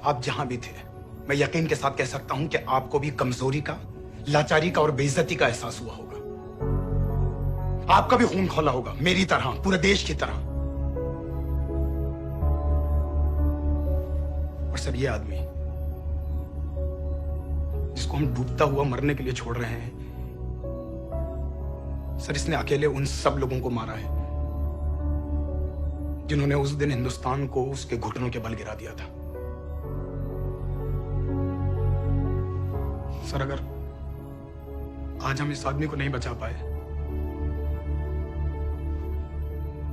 आप जहां भी थे, मैं यकीन के साथ कह सकता हूं कि आपको भी कमजोरी का, लाचारी का और बेइज्जती का एहसास हुआ होगा। आपका भी खून खौला होगा, मेरी तरह, पूरे देश की तरह। और सर ये आदमी जिसको हम डूबता हुआ मरने के लिए छोड़ रहे हैं, सर इसने अकेले उन सब लोगों को मारा है जिन्होंने उस दिन हिंदुस्तान को उसके घुटनों के बल गिरा दिया था। सर, अगर आज हम इस आदमी को नहीं बचा पाए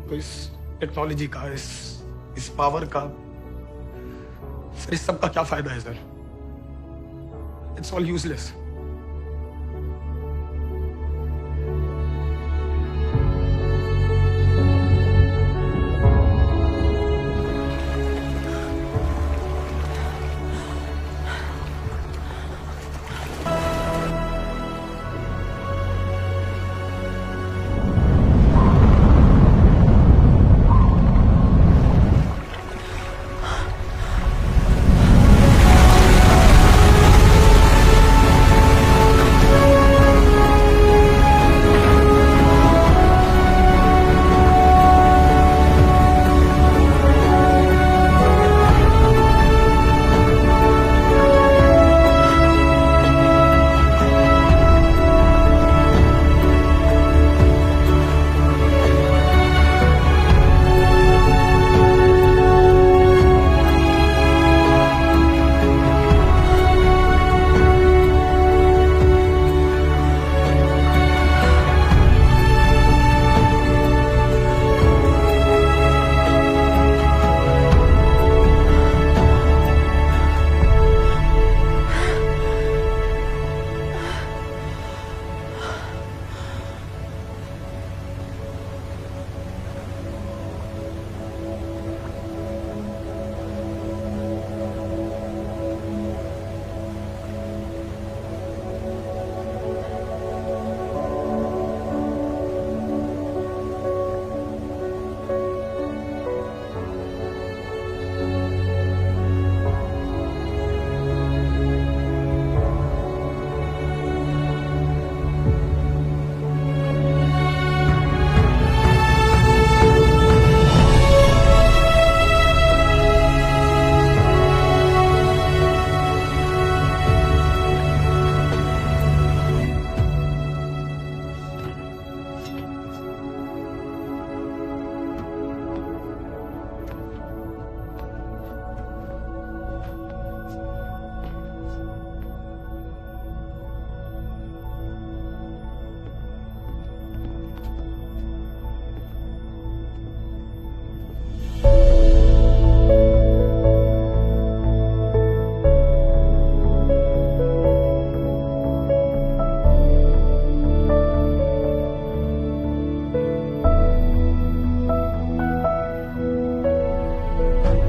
तो इस टेक्नोलॉजी का, इस पावर का, सर इस सब का क्या फायदा है सर? It's all useless.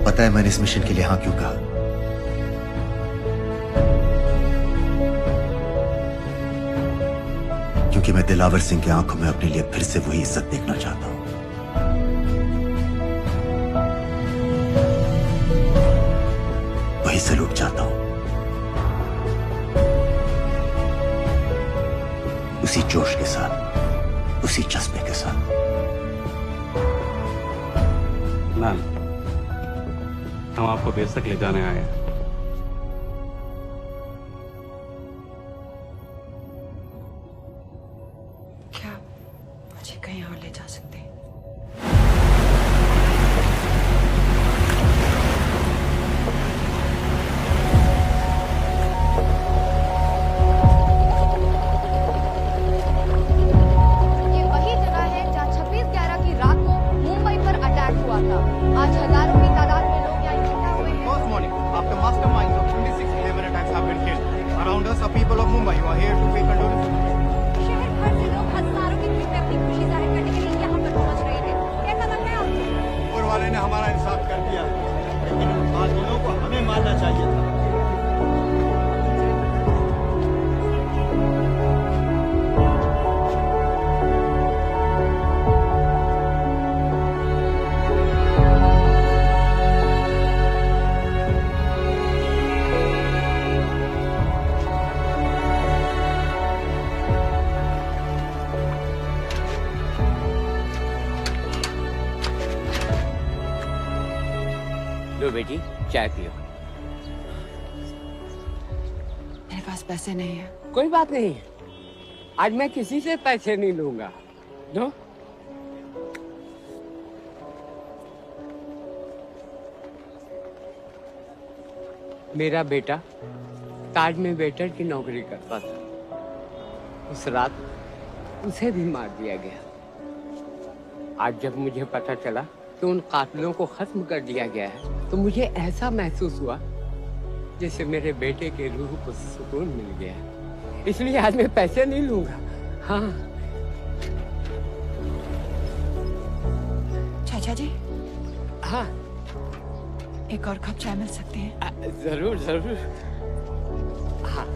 पता है मैंने इस मिशन के लिए हाँ क्यों कहा? क्योंकि मैं दिलावर सिंह की आंखों में अपने लिए फिर से वही इज्जत देखना चाहता हूं। वही सैल्यूट चाहता हूं, उसी जोश के साथ, उसी जज्बे के साथ। मैम, हम आपको बेस तक ले जाने आए हैं। क्या मुझे कहीं और ले जा सकते हैं? ये वही जगह है जहाँ 26/11 की रात को मुंबई पर अटैक हुआ था। आज हजारों की तादाद में लोग यहाँ इकट्ठा हुए हैं। First morning, after masterminds of 26/11 attacks have been killed, around us are people of Mumbai who are here to pay condolences. शहर भर से लोग हजारों की भीड़ में अपनी खुशी जाहिर करने के लिए यहाँ पर पहुँच रहे हैं। कैसा लग रहा है आपको? ऊपर वाले ने हमारा इंसाफ कर दिया, लेकिन आज दोनों को हमें मारना चाहिए था। लो बेटी, चाय पियो। मेरे पास पैसे नहीं है। कोई बात नहीं, आज मैं किसी से पैसे नहीं लूंगा। नो मेरा बेटा ताज में वेटर की नौकरी करता था। उस रात उसे भी मार दिया गया। आज जब मुझे पता चला कि उन कातिलों को खत्म कर दिया गया है तो मुझे ऐसा महसूस हुआ जैसे मेरे बेटे के रूह को सुकून मिल गया है। इसलिए आज मैं पैसे नहीं लूंगा। हाँ चाचा जी, हाँ एक और कप चाय मिल सकती है? जरूर जरूर। हाँ